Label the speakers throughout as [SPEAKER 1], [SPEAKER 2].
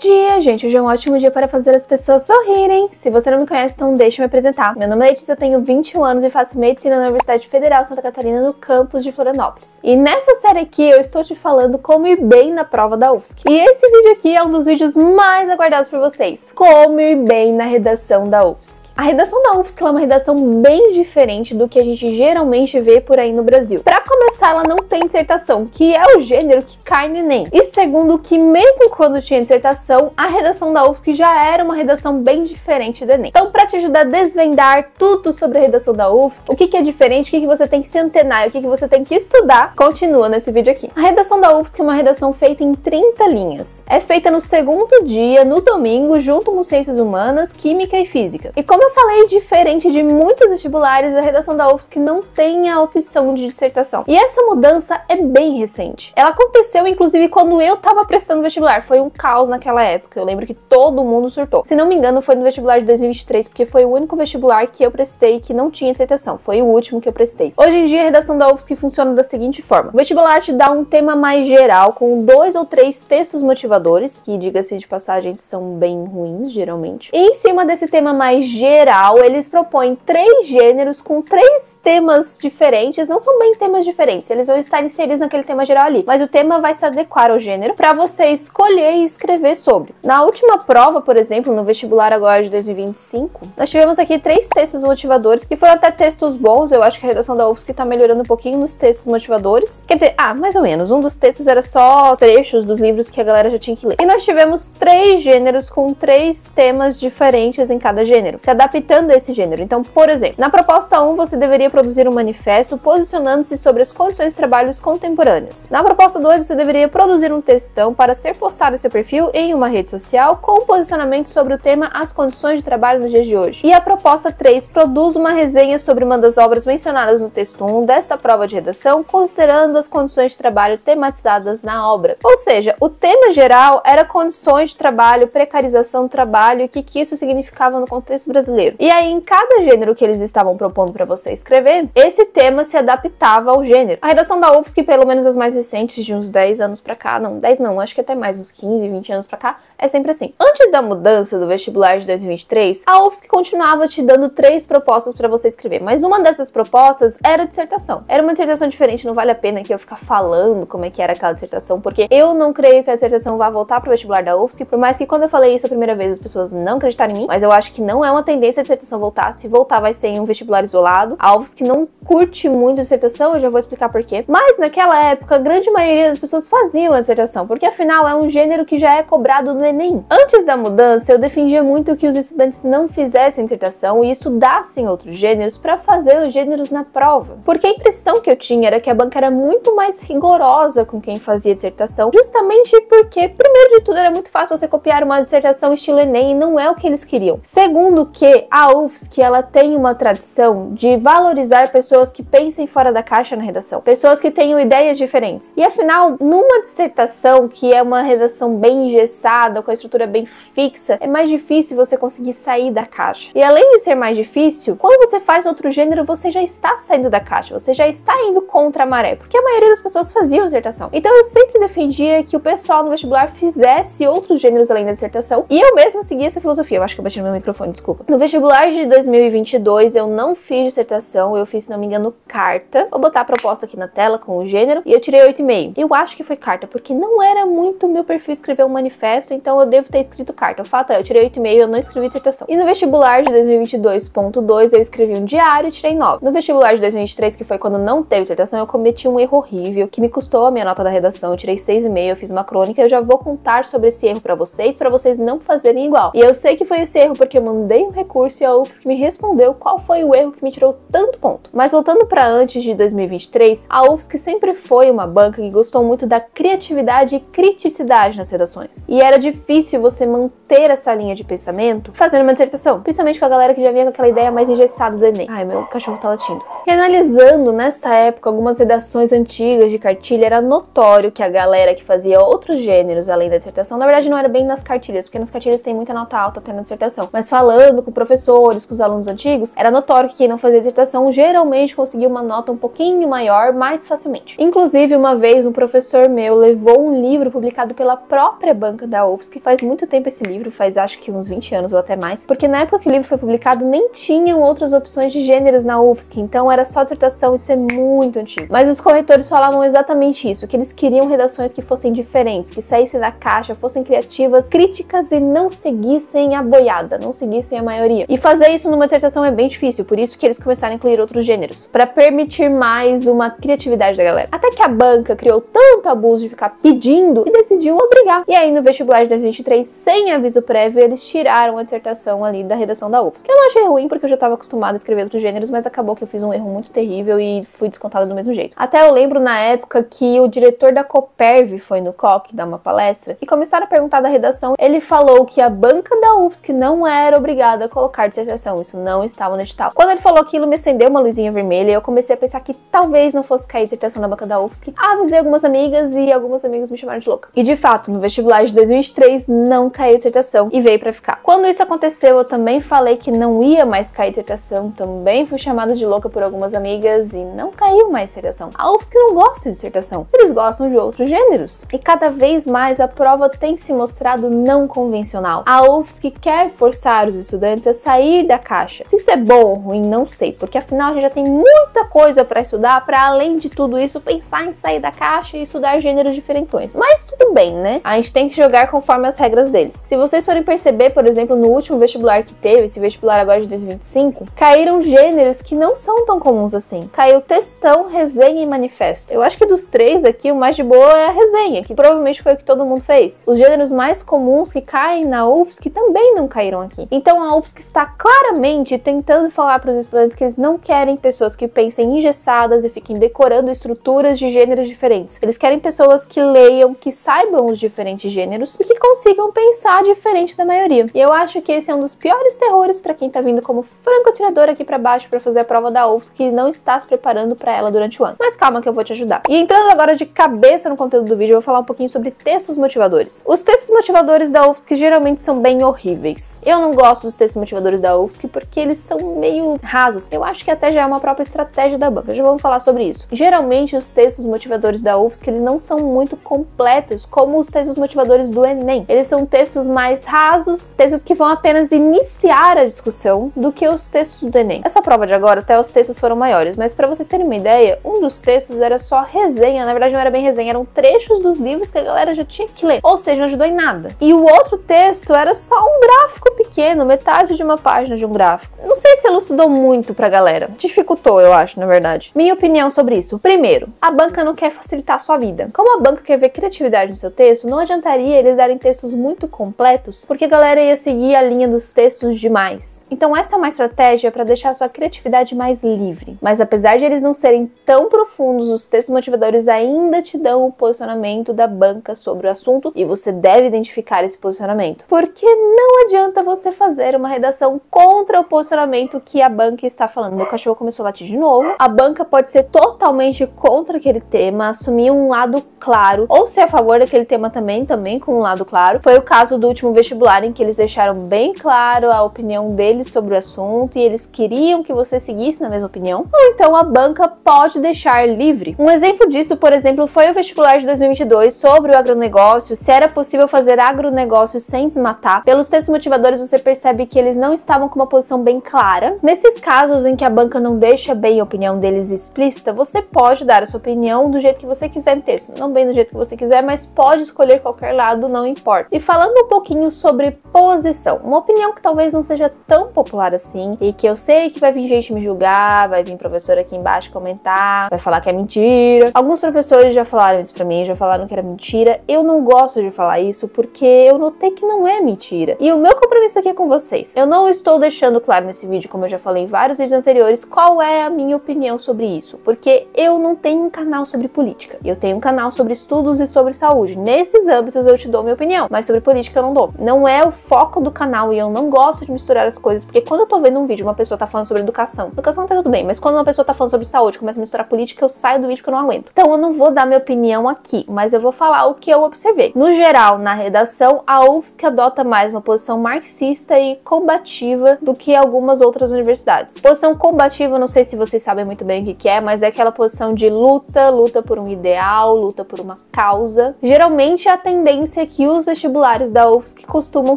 [SPEAKER 1] Bom dia, gente! Hoje é um ótimo dia para fazer as pessoas sorrirem. Se você não me conhece, então deixa eu me apresentar. Meu nome é Letícia, eu tenho 21 anos e faço medicina na Universidade Federal Santa Catarina, no campus de Florianópolis. E nessa série aqui eu estou te falando como ir bem na prova da UFSC. E esse vídeo aqui é um dos vídeos mais aguardados por vocês. Como ir bem na redação da UFSC. A redação da UFSC é uma redação bem diferente do que a gente geralmente vê por aí no Brasil. Para começar, ela não tem dissertação, que é o gênero que cai no Enem. E segundo, que mesmo quando tinha dissertação, a redação da UFSC já era uma redação bem diferente do Enem. Então, para te ajudar a desvendar tudo sobre a redação da UFSC, o que é diferente, o que você tem que se antenar e o que você tem que estudar, continua nesse vídeo aqui. A redação da UFSC é uma redação feita em 30 linhas. É feita no segundo dia, no domingo, junto com Ciências Humanas, Química e Física. E como eu falei, diferente de muitos vestibulares, a redação da UFSC não tem a opção de dissertação. E essa mudança é bem recente. Ela aconteceu, inclusive, quando eu tava prestando vestibular. Foi um caos naquela época. Eu lembro que todo mundo surtou. Se não me engano, foi no vestibular de 2023, porque foi o único vestibular que eu prestei que não tinha dissertação. Foi o último que eu prestei. Hoje em dia, a redação da UFSC funciona da seguinte forma. O vestibular te dá um tema mais geral, com 2 ou 3 textos motivadores, que, diga-se de passagem, são bem ruins, geralmente. E em cima desse tema mais geral, eles propõem 3 gêneros com 3 temas diferentes. Não são bem temas diferentes, eles vão estar inseridos naquele tema geral ali, mas o tema vai se adequar ao gênero para você escolher e escrever sobre. Na última prova, por exemplo, no vestibular agora de 2025, nós tivemos aqui 3 textos motivadores, que foram até textos bons. Eu acho que a redação da UFSC tá melhorando um pouquinho nos textos motivadores. Quer dizer, mais ou menos. Um dos textos era só trechos dos livros que a galera já tinha que ler. E nós tivemos 3 gêneros com 3 temas diferentes em cada gênero, se adaptando a esse gênero. Então, por exemplo, na proposta 1, você deveria produzir um manifesto posicionando-se sobre as condições de trabalho contemporâneas. Na proposta 2, você deveria produzir um textão para ser postado em seu perfil em uma rede social com posicionamento sobre o tema as condições de trabalho nos dias de hoje. E a proposta 3, produz uma resenha sobre uma das obras mencionadas no texto 1 desta prova de redação, considerando as condições de trabalho tematizadas na obra. Ou seja, o tema geral era condições de trabalho, precarização do trabalho e o que isso significava no contexto brasileiro. E aí, em cada gênero que eles estavam propondo para você escrever, esse tema se adaptava ao gênero. A redação da UFSC, pelo menos as mais recentes, de uns 10 anos pra cá, não, 10 não, acho que até mais, uns 15, 20 anos pra cá, é sempre assim. Antes da mudança do vestibular de 2023, a UFSC continuava te dando 3 propostas para você escrever, mas uma dessas propostas era dissertação. Era uma dissertação diferente, não vale a pena que eu ficar falando como é que era aquela dissertação, porque eu não creio que a dissertação vá voltar pro vestibular da UFSC, por mais que quando eu falei isso a primeira vez as pessoas não acreditaram em mim, mas eu acho que não é uma tendência a dissertação voltar. Se voltar vai ser em um vestibular isolado. A UFSC não curte muito dissertação, eu já vou explicar por quê. Mas naquela época, a grande maioria das pessoas faziam a dissertação, porque afinal é um gênero que já é cobrado no Enem. Antes da mudança, eu defendia muito que os estudantes não fizessem dissertação e estudassem outros gêneros para fazer os gêneros na prova. Porque a impressão que eu tinha era que a banca era muito mais rigorosa com quem fazia dissertação, justamente porque, primeiro de tudo, era muito fácil você copiar uma dissertação estilo Enem e não é o que eles queriam. Segundo que a UFSC, ela tem uma tradição de valorizar pessoas que pensem fora da caixa na redação, pessoas que tenham ideias diferentes. E afinal, numa dissertação que é uma redação bem engessada, com a estrutura bem fixa, é mais difícil você conseguir sair da caixa. E além de ser mais difícil, quando você faz outro gênero, você já está saindo da caixa, você já está indo contra a maré, porque a maioria das pessoas fazia dissertação. Então eu sempre defendia que o pessoal no vestibular fizesse outros gêneros além da dissertação, e eu mesma seguia essa filosofia. Eu acho que eu bati no meu microfone, desculpa. No vestibular de 2022, eu não fiz dissertação, eu fiz, se não me engano, carta. Vou botar a proposta aqui na tela com o gênero, e eu tirei 8,5. Eu acho que foi carta, porque não era muito meu perfil escrever um manifesto, então eu devo ter escrito carta. O fato é, eu tirei 8,5 e eu não escrevi dissertação. E no vestibular de 2022.2, eu escrevi um diário e tirei 9. No vestibular de 2023, que foi quando não teve dissertação, eu cometi um erro horrível, que me custou a minha nota da redação. Eu tirei 6,5, eu fiz uma crônica, eu já vou contar sobre esse erro pra vocês não fazerem igual. E eu sei que foi esse erro porque eu mandei um recurso e a UFSC me respondeu qual foi o erro que me tirou tanto ponto. Mas voltando pra antes de 2023, a UFSC sempre foi uma banca que gostou muito da criatividade e criticidade nas redações. E era difícil você manter essa linha de pensamento fazendo uma dissertação, principalmente com a galera que já vinha com aquela ideia mais engessada do Enem. Ai, meu cachorro tá latindo. E analisando nessa época algumas redações antigas de cartilha, era notório que a galera que fazia outros gêneros além da dissertação, na verdade não era bem nas cartilhas, porque nas cartilhas tem muita nota alta até na dissertação, mas falando com professores, com os alunos antigos, era notório que quem não fazia dissertação geralmente conseguia uma nota um pouquinho maior mais facilmente. Inclusive, uma vez um professor meu levou um livro publicado pela própria banca da UFSC. Faz muito tempo esse livro, faz acho que uns 20 anos ou até mais, porque na época que o livro foi publicado nem tinham outras opções de gêneros na UFSC, então era só dissertação, isso é muito antigo. Mas os corretores falavam exatamente isso, que eles queriam redações que fossem diferentes, que saíssem da caixa, fossem criativas, críticas e não seguissem a boiada, não seguissem a maioria. E fazer isso numa dissertação é bem difícil, por isso que eles começaram a incluir outros gêneros, para permitir mais uma criatividade da galera. Até que a banca criou tanto abuso de ficar pedindo e decidiu obrigar. E aí no vestibular de 2023, sem aviso prévio, eles tiraram a dissertação ali da redação da UFSC. Eu não achei ruim, porque eu já estava acostumada a escrever outros gêneros, mas acabou que eu fiz um erro muito terrível e fui descontada do mesmo jeito. Até eu lembro na época que o diretor da Coperv foi no COC dar uma palestra e começaram a perguntar da redação. Ele falou que a banca da UFSC não era obrigada a colocar dissertação, isso não estava no edital. Quando ele falou aquilo, me acendeu uma luzinha vermelha e eu comecei a pensar que talvez não fosse cair dissertação na banca da UFSC. Avisei algumas amigas e algumas amigas me chamaram de louca. E de fato, no vestibular de 2023 não caiu dissertação e veio pra ficar. Quando isso aconteceu, eu também falei que não ia mais cair dissertação, também fui chamada de louca por algumas amigas e não caiu mais dissertação. A UFSC não gosta de dissertação, eles gostam de outros gêneros. E cada vez mais a prova tem se mostrado não convencional. A UFSC quer forçar os estudantes a sair da caixa. Se isso é bom ou ruim, não sei, porque afinal a gente já tem muita coisa para estudar, para além de tudo isso, pensar em sair da caixa e estudar gêneros diferentões. Mas tudo bem, né? A gente tem que jogar conforme as regras deles. Se vocês forem perceber, por exemplo, no último vestibular que teve, esse vestibular agora de 2025, caíram gêneros que não são tão comuns assim. Caiu textão, resenha e manifesto. Eu acho que dos três aqui, o mais de boa é a resenha, que provavelmente foi o que todo mundo fez. Os gêneros mais comuns que caem na UFSC também não caíram aqui. Então a UFSC está claramente tentando falar para os estudantes que eles não querem pessoas que pensem engessadas e fiquem decorando estruturas de gêneros diferentes. Eles querem pessoas que leiam, que saibam os diferentes gêneros e que consigam pensar diferente da maioria. E eu acho que esse é um dos piores terrores para quem tá vindo como franco-atirador aqui para baixo para fazer a prova da UFSC e não está se preparando para ela durante o ano. Mas calma que eu vou te ajudar. E entrando agora de cabeça no conteúdo do vídeo, eu vou falar um pouquinho sobre textos motivadores. Os textos motivadores da UFSC geralmente são bem horríveis. Eu não gosto dos textos motivadores da UFSC porque eles são meio rasos. Eu acho que até já é uma própria estratégia da banca. Já vamos falar sobre isso. Geralmente os textos motivadores da UFSC, eles não são muito completos como os textos motivadores do Enem. Eles são textos mais rasos, textos que vão apenas iniciar a discussão do que os textos do Enem. Essa prova de agora até os textos foram maiores, mas para vocês terem uma ideia, um dos textos era só resenha, na verdade não era bem resenha, eram trechos dos livros que a galera já tinha que ler, ou seja, não ajudou em nada. E o outro texto era só um gráfico pequeno, metade de uma página de um gráfico. Não sei se elucidou muito pra galera, dificultou, eu acho, na verdade. Minha opinião sobre isso: primeiro, a banca não quer facilitar a sua vida. Como a banca quer ver criatividade no seu texto, não adiantaria eles darem textos muito completos, porque a galera ia seguir a linha dos textos demais. Então essa é uma estratégia para deixar a sua criatividade mais livre. Mas apesar de eles não serem tão profundos, os textos motivadores ainda te dão o posicionamento da banca sobre o assunto e você deve identificar esse posicionamento. Porque não adianta você fazer uma redação contra o posicionamento que a banca está falando. Meu cachorro começou a latir de novo. A banca pode ser totalmente contra aquele tema, assumir um lado claro, ou ser a favor daquele tema também com um lado claro. Foi o caso do último vestibular em que eles deixaram bem claro a opinião deles sobre o assunto e eles queriam que você seguisse na mesma opinião. Ou então a banca pode deixar livre. Um exemplo disso, por exemplo, foi o vestibular de 2022 sobre o agronegócio, se era possível fazer agronegócio sem desmatar. Pelos textos motivadores você percebe que eles não estavam com uma posição bem clara. Nesses casos em que a banca não deixa bem a opinião deles explícita, você pode dar a sua opinião do jeito que você quiser no texto. Não bem do jeito que você quiser, mas pode escolher qualquer lado, não importa. E falando um pouquinho sobre posição, uma opinião que talvez não seja tão popular assim, e que eu sei que vai vir gente me julgar, vai vir professor aqui embaixo comentar, vai falar que é mentira. Alguns professores já falaram isso pra mim, já falaram que era mentira. Eu não gosto de falar isso porque eu notei que não é mentira. E o meu compromisso aqui é com vocês. Eu não estou deixando claro nesse vídeo, como eu já falei em vários vídeos anteriores, qual é a minha opinião sobre isso, porque eu não tenho um canal sobre política. Eu tenho um canal sobre estudos e sobre saúde. Nesses âmbitos eu te dou minha opinião, mas sobre política eu não dou. Não é o foco do canal e eu não gosto de misturar as coisas, porque quando eu tô vendo um vídeo, uma pessoa tá falando sobre educação tá tudo bem, mas quando uma pessoa tá falando sobre saúde, começa a misturar política, eu saio do vídeo que eu não aguento. Então eu não vou dar minha opinião aqui, mas eu vou falar o que eu observei. No geral, na redação, a UFSC adota mais uma posição marxista e combativa do que algumas outras universidades. Posição combativa, não sei se vocês sabem muito bem o que é, mas é aquela posição de luta por um ideal, luta por uma causa. Geralmente a tendência tendência que os vestibulares da UFSC costumam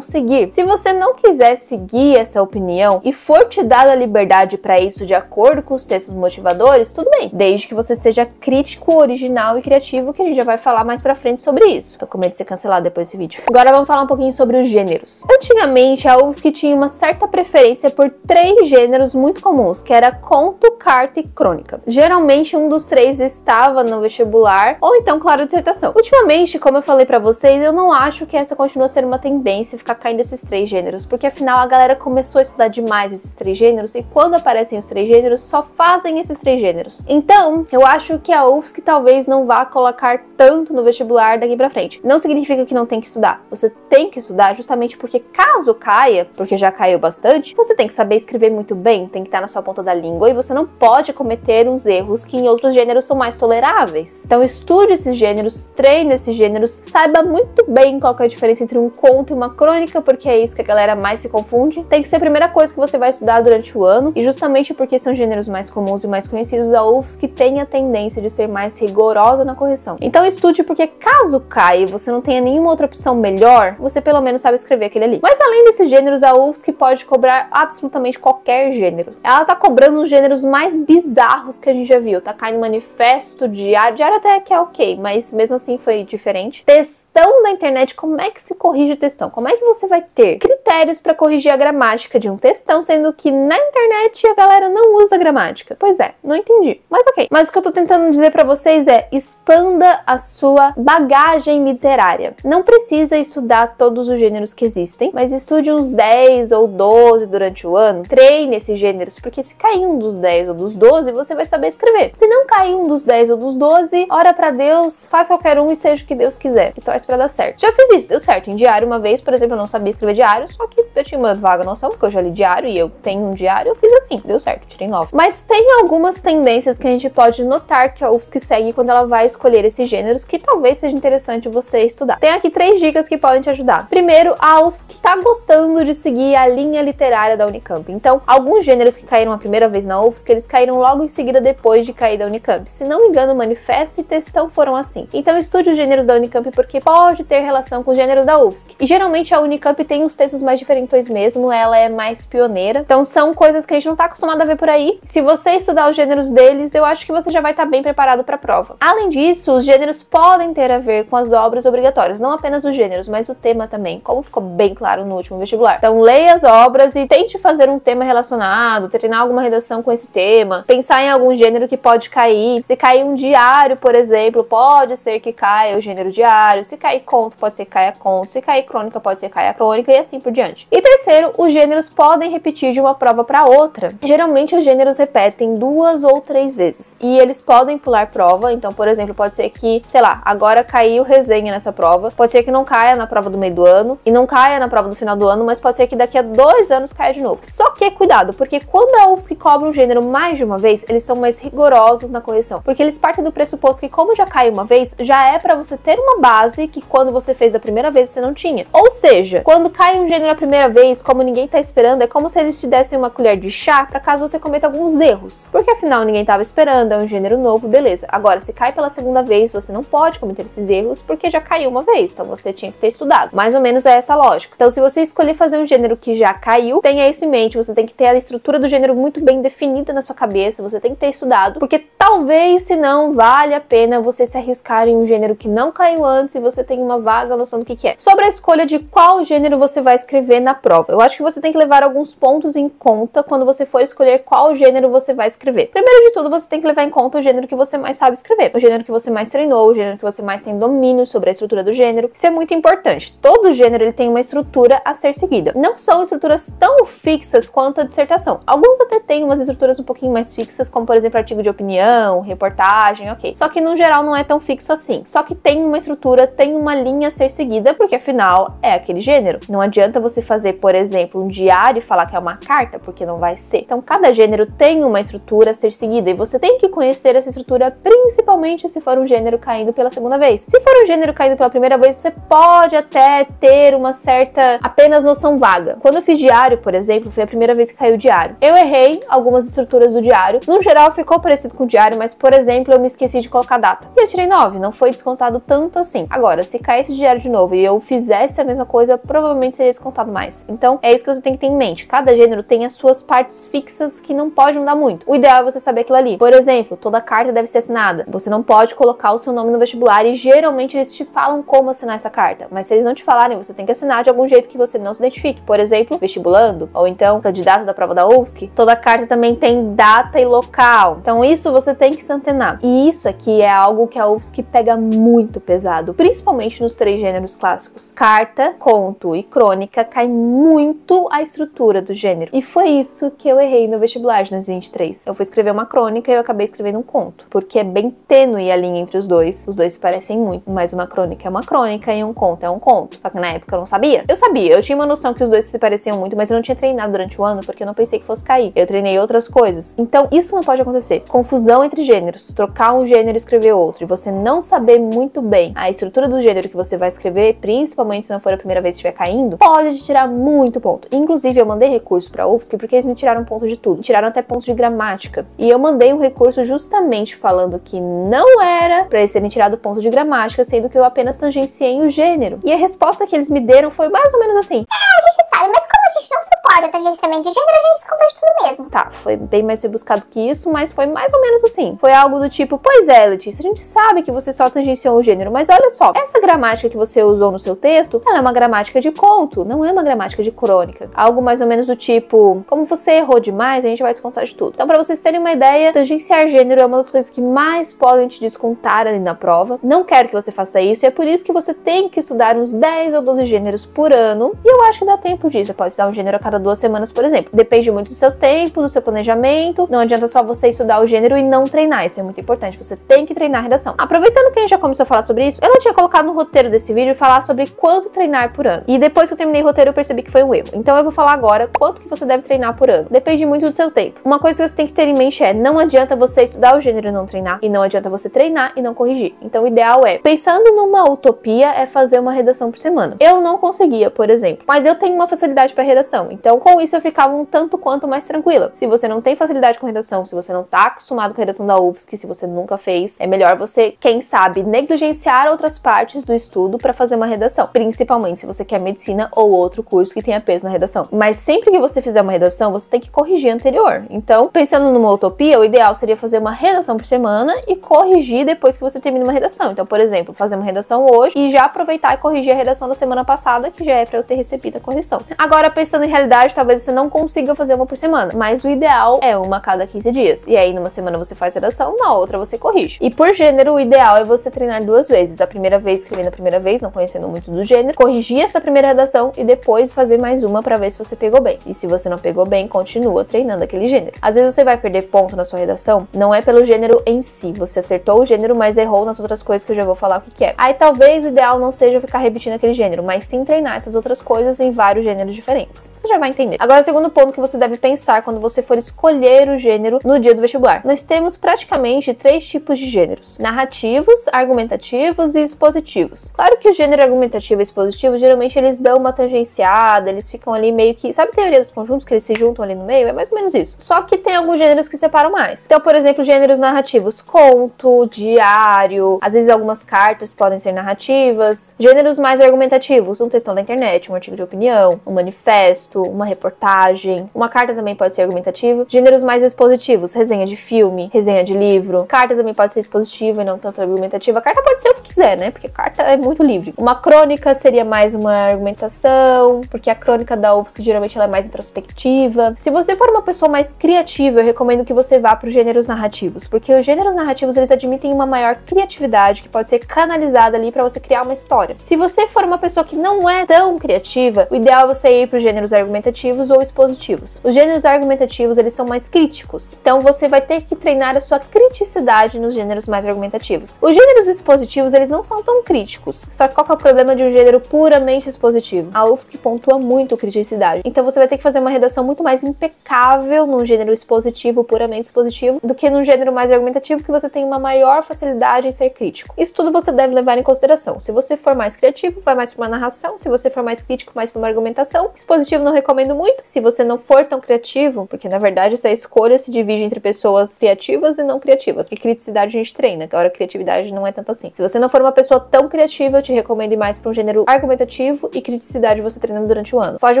[SPEAKER 1] seguir. Se você não quiser seguir essa opinião e for te dada a liberdade para isso de acordo com os textos motivadores, tudo bem, desde que você seja crítico, original e criativo, que a gente já vai falar mais pra frente sobre isso. Tô com medo de ser cancelado depois desse vídeo. Agora vamos falar um pouquinho sobre os gêneros. Antigamente, a UFSC tinha uma certa preferência por 3 gêneros muito comuns, que era conto, carta e crônica. Geralmente, um dos 3 estava no vestibular, ou então, claro, dissertação. Ultimamente, como eu falei pra vocês, eu não acho que essa continua sendo uma tendência ficar caindo esses 3 gêneros, porque afinal a galera começou a estudar demais esses 3 gêneros, e quando aparecem os 3 gêneros, só fazem esses 3 gêneros. Então, eu acho que a UFSC talvez não vá colocar tanto no vestibular daqui pra frente. Não significa que não tem que estudar. Você tem que estudar justamente porque caso caia, porque já caiu bastante, você tem que saber escrever muito bem, tem que estar na sua ponta da língua e você não pode cometer uns erros que em outros gêneros são mais toleráveis. Então estude esses gêneros, treine esses gêneros, saiba muito bem qual que é a diferença entre um conto e uma crônica, porque é isso que a galera mais se confunde. Tem que ser a primeira coisa que você vai estudar durante o ano, e justamente porque são gêneros mais comuns e mais conhecidos, a UFSC tem a tendência de ser mais rigorosa na correção. Então estude porque caso caia e você não tenha nenhuma outra opção melhor, você pelo menos sabe escrever aquele ali. Mas além desses gêneros, a UFSC pode cobrar absolutamente qualquer gênero. Ela tá cobrando os gêneros mais bizarros que a gente já viu. Tá caindo manifesto, diário até que é ok, mas mesmo assim foi diferente. Textão da internet, como é que se corrige textão? Como é que você vai ter critérios pra corrigir a gramática de um textão, sendo que na internet a galera não usa gramática? Pois é, não entendi. Mas ok. Mas o que eu tô tentando dizer pra vocês é: expanda a sua bagagem literária. Não precisa estudar todos os gêneros que existem, mas estude uns 10 ou 12 durante o ano. Treine esses gêneros, porque se cair um dos 10 ou dos 12, você vai saber escrever. Se não cair um dos 10 ou dos 12, ora pra Deus, faz qualquer um e seja o que Deus quiser. E torce pra dar certo. Já fiz isso, deu certo. Em diário, uma vez, por exemplo, eu não sabia escrever diário, só que eu tinha uma vaga noção, porque eu já li diário e eu tenho um diário, eu fiz assim, deu certo, tirei 9. Mas tem algumas tendências que a gente pode notar que a UFSC segue quando ela vai escolher esses gêneros, que talvez seja interessante você estudar. Tem aqui 3 dicas que podem te ajudar. Primeiro, a UFSC tá gostando de seguir a linha literária da Unicamp. Então, alguns gêneros que caíram a primeira vez na UFSC, eles caíram logo em seguida depois de cair da Unicamp. Se não me engano, manifesto e textão foram assim. Então, estude os gêneros da Unicamp porque pode ter relação com os gêneros da UFSC. E geralmente a Unicamp tem uns textos mais diferentões mesmo, ela é mais pioneira. Então, são coisas que a gente não tá acostumado a ver por aí. Se você estudar os gêneros deles, eu acho que você já vai estar bem preparado para a prova. Além disso, os gêneros podem ter a ver com as obras obrigatórias, não apenas os gêneros, mas o tema também, como ficou bem claro no último vestibular. Então, leia as obras e tente fazer um tema relacionado, treinar alguma redação com esse tema, pensar em algum gênero que pode cair. Se cair um diário, por exemplo, pode ser que caia o gênero diário. Se cair conto, pode ser que caia conto. Se cair crônica, pode ser que caia crônica e assim por diante. E terceiro, os gêneros podem repetir de uma prova para outra. Geralmente, os gêneros repetem 2 ou 3 vezes e eles podem pular prova. Então, por exemplo, pode ser que, sei lá, agora caiu resenha nessa prova. Pode ser que não caia na prova do meio do ano e não caia na prova do final do ano, mas pode ser que daqui a 2 anos caia de novo. Só que cuidado, porque quando a UFSC cobra um gênero mais de uma vez, eles são mais rigorosos na correção, porque eles partem do pressuposto que como já caiu uma vez, já é pra você ter uma base que quando você fez a primeira vez você não tinha. Ou seja, quando cai um gênero a primeira vez, como ninguém tá esperando, é como se eles te dessem uma colher de chá pra caso você cometa alguns erros, porque afinal ninguém tava esperando, é um gênero novo, beleza. Agora, se cai pela segunda vez, você não pode cometer esses erros porque já caiu uma vez, então você tinha que ter estudado. Mais ou menos é essa a lógica. Então, se você escolher fazer um gênero que já caiu, tenha isso em mente, você tem que ter a estrutura do gênero muito bem definida na sua cabeça, você tem que ter estudado, porque talvez, se não, vale a pena você se arriscar em um gênero que não caiu antes e você tem uma vaga noção do que é. Sobre a escolha de qual gênero você vai escrever na prova, eu acho que você tem que levar alguns pontos em conta quando você for escolher qual gênero você vai escrever. Primeiro de tudo, você tem que levar em conta o gênero que você mais sabe escrever, o gênero que você mais treinou, o gênero que você mais tem domínio sobre a estrutura do gênero. Isso é muito importante. Todo gênero ele tem uma estrutura a ser seguida. Não são estruturas tão fixas quanto a dissertação. Alguns até têm umas estruturas um pouquinho mais fixas, como por exemplo artigo de opinião, reportagem, ok. Só que no geral não é tão fixo assim. Só que tem uma estrutura, tem uma linha a ser seguida, porque afinal é aquele gênero. Não adianta você fazer, por exemplo, um diário e falar que é uma carta, porque não vai ser. Então cada gênero tem uma estrutura a ser seguida e você tem que conhecer essa estrutura, principalmente se for um gênero caindo pela segunda vez. Se for um gênero caindo pela primeira vez, você pode até ter uma certa apenas noção vaga. Quando eu fiz diário, por exemplo, foi a primeira vez que caiu o diário. Eu errei algumas estruturas do diário. No geral, ficou parecido com o diário, diário, mas, por exemplo, eu me esqueci de colocar a data. E eu tirei 9, não foi descontado tanto assim. Agora, se caísse diário de novo e eu fizesse a mesma coisa, provavelmente seria descontado mais. Então, é isso que você tem que ter em mente. Cada gênero tem as suas partes fixas que não pode mudar muito. O ideal é você saber aquilo ali. Por exemplo, toda carta deve ser assinada. Você não pode colocar o seu nome no vestibular e geralmente eles te falam como assinar essa carta. Mas se eles não te falarem, você tem que assinar de algum jeito que você não se identifique. Por exemplo, vestibulando, ou então candidato da prova da UFSC. Toda carta também tem data e local. Então isso você tem que se antenar. E isso aqui é algo que a UFSC pega muito pesado, principalmente nos 3 gêneros clássicos. Carta, conto e crônica cai muito a estrutura do gênero. E foi isso que eu errei no vestibular de 2023. Eu fui escrever uma crônica e eu acabei escrevendo um conto, porque é bem tênue a linha entre os dois. Os dois se parecem muito, mas uma crônica é uma crônica e um conto é um conto. Só que na época eu não sabia. Eu sabia, eu tinha uma noção que os dois se pareciam muito, mas eu não tinha treinado durante o ano porque eu não pensei que fosse cair. Eu treinei outras coisas. Então isso não pode acontecer. Confusão entre gêneros, trocar um gênero e escrever outro, e você não saber muito bem a estrutura do gênero que você vai escrever, principalmente se não for a primeira vez que estiver caindo, pode te tirar muito ponto. Inclusive eu mandei recurso pra UFSC porque eles me tiraram ponto de tudo. Tiraram até pontos de gramática. E eu mandei um recurso justamente falando que não era pra eles terem tirado ponto de gramática, sendo que eu apenas tangenciei o gênero. E a resposta que eles me deram foi mais ou menos assim:
[SPEAKER 2] a gente sabe, mas como a gente não suporta tangenciamento de gênero, a gente desconta de tudo mesmo.
[SPEAKER 1] Tá, foi bem mais rebuscado que isso, mas foi mais ou menos assim. Foi algo do tipo: pois é, Letícia, a gente sabe que você só tangenciou o gênero, mas olha só, essa gramática que você usou no seu texto, ela é uma gramática de conto, não é uma gramática de crônica. Algo mais ou menos do tipo: como você errou demais, a gente vai descontar de tudo. Então, pra vocês terem uma ideia, tangenciar gênero é uma das coisas que mais podem te descontar ali na prova. Não quero que você faça isso, e é por isso que você tem que estudar uns 10 ou 12 gêneros por ano, e eu acho que dá tempo disso. Você pode estudar um gênero a cada 2 semanas, por exemplo. Depende muito do seu tempo, do seu planejamento. Não adianta só você estudar o gênero e não treinar, isso é muito importante. Você tem que treinar a redação. Aproveitando que a gente já começou a falar sobre isso, eu não tinha colocado no roteiro desse vídeo falar sobre quanto treinar por ano. E depois que eu terminei o roteiro, eu percebi que foi um erro. Então eu vou falar agora quanto que você deve treinar por ano. Depende muito do seu tempo. Uma coisa que você tem que ter em mente é: não adianta você estudar o gênero e não treinar, e não adianta você treinar e não corrigir. Então o ideal é, pensando numa utopia, é fazer uma redação por semana. Eu não conseguia, por exemplo, mas eu tenho uma facilidade para redação. Então com isso eu ficava um tanto quanto mais tranquila. Se você não tem facilidade com redação, se você não tá acostumado com a redação da UFSC, se você nunca fez, é melhor você, quem sabe, negligenciar outras partes do estudo para fazer uma redação, principalmente se você quer medicina ou outro curso que tenha peso na redação. Mas sempre que você fizer uma redação, você tem que corrigir a anterior. Então, pensando numa utopia, o ideal seria fazer uma redação por semana e corrigir depois que você termina uma redação. Então, por exemplo, fazer uma redação hoje e já aproveitar e corrigir a redação da semana passada, que já é para eu ter recebido a correção. Agora, pensando em realidade, talvez você não consiga fazer uma por semana, mas o ideal é uma a cada 15 dias. E aí, numa semana você faz a redação, na outra você corrige. E por gênero, o ideal é você treinar 2 vezes. A primeira vez, escrevendo a primeira vez, não conhecendo muito do gênero, corrigir essa primeira redação e depois fazer mais uma pra ver se você pegou bem. E se você não pegou bem, continua treinando aquele gênero. Às vezes você vai perder ponto na sua redação, não é pelo gênero em si. Você acertou o gênero, mas errou nas outras coisas que eu já vou falar o que é. Aí talvez o ideal não seja ficar repetindo aquele gênero, mas sim treinar essas outras coisas em vários gêneros diferentes. Você já vai entender. Agora, o segundo ponto que você deve pensar quando você for escolher o gênero no dia do vestibular. Nós temos praticamente 3 tipos de gêneros: narrativos, argumentativos e expositivos. Claro que o gênero argumentativo e expositivo, geralmente eles dão uma tangenciada, eles ficam ali meio que... Sabe a teoria dos conjuntos, que eles se juntam ali no meio? É mais ou menos isso. Só que tem alguns gêneros que separam mais. Então, por exemplo, gêneros narrativos: conto, diário, às vezes algumas cartas podem ser narrativas. Gêneros mais argumentativos: um textão da internet, um artigo de opinião, um manifesto, uma reportagem. Uma carta também pode ser argumentativa. Gêneros mais expositivos: resenha de filme, resenha de livro. Carta também pode ser expositiva e não tanto argumentativa. A carta pode ser o que quiser, né? Porque carta é muito livre. Uma crônica seria mais uma argumentação, porque a crônica da UFSC geralmente ela é mais introspectiva. Se você for uma pessoa mais criativa, eu recomendo que você vá para os gêneros narrativos, porque os gêneros narrativos eles admitem uma maior criatividade que pode ser canalizada ali para você criar uma história. Se você for uma pessoa que não é tão criativa, o ideal é você ir para os gêneros argumentativos ou expositivos. Os gêneros argumentativos eles são mais críticos, então você vai ter que treinar a sua criticidade nos gêneros mais argumentativos. Os gêneros expositivos eles não são tão críticos, só que qual que é o problema de um gênero puramente expositivo? A UFSC pontua muito criticidade, então você vai ter que fazer uma redação muito mais impecável num gênero expositivo, puramente expositivo, do que num gênero mais argumentativo, que você tem uma maior facilidade em ser crítico. Isso tudo você deve levar em consideração. Se você for mais criativo, vai mais para uma narração; se você for mais crítico, mais para uma argumentação. expositivo não recomendo muito, se você não for tão criativo, porque na verdade essa escolha se divide entre pessoas criativas e não criativas, porque criticidade a gente treina, agora criatividade não é tanto assim. Se você não for uma pessoa tão criativa, eu te recomendo ir mais para um gênero argumentativo, e criticidade você treinando durante o ano. Foge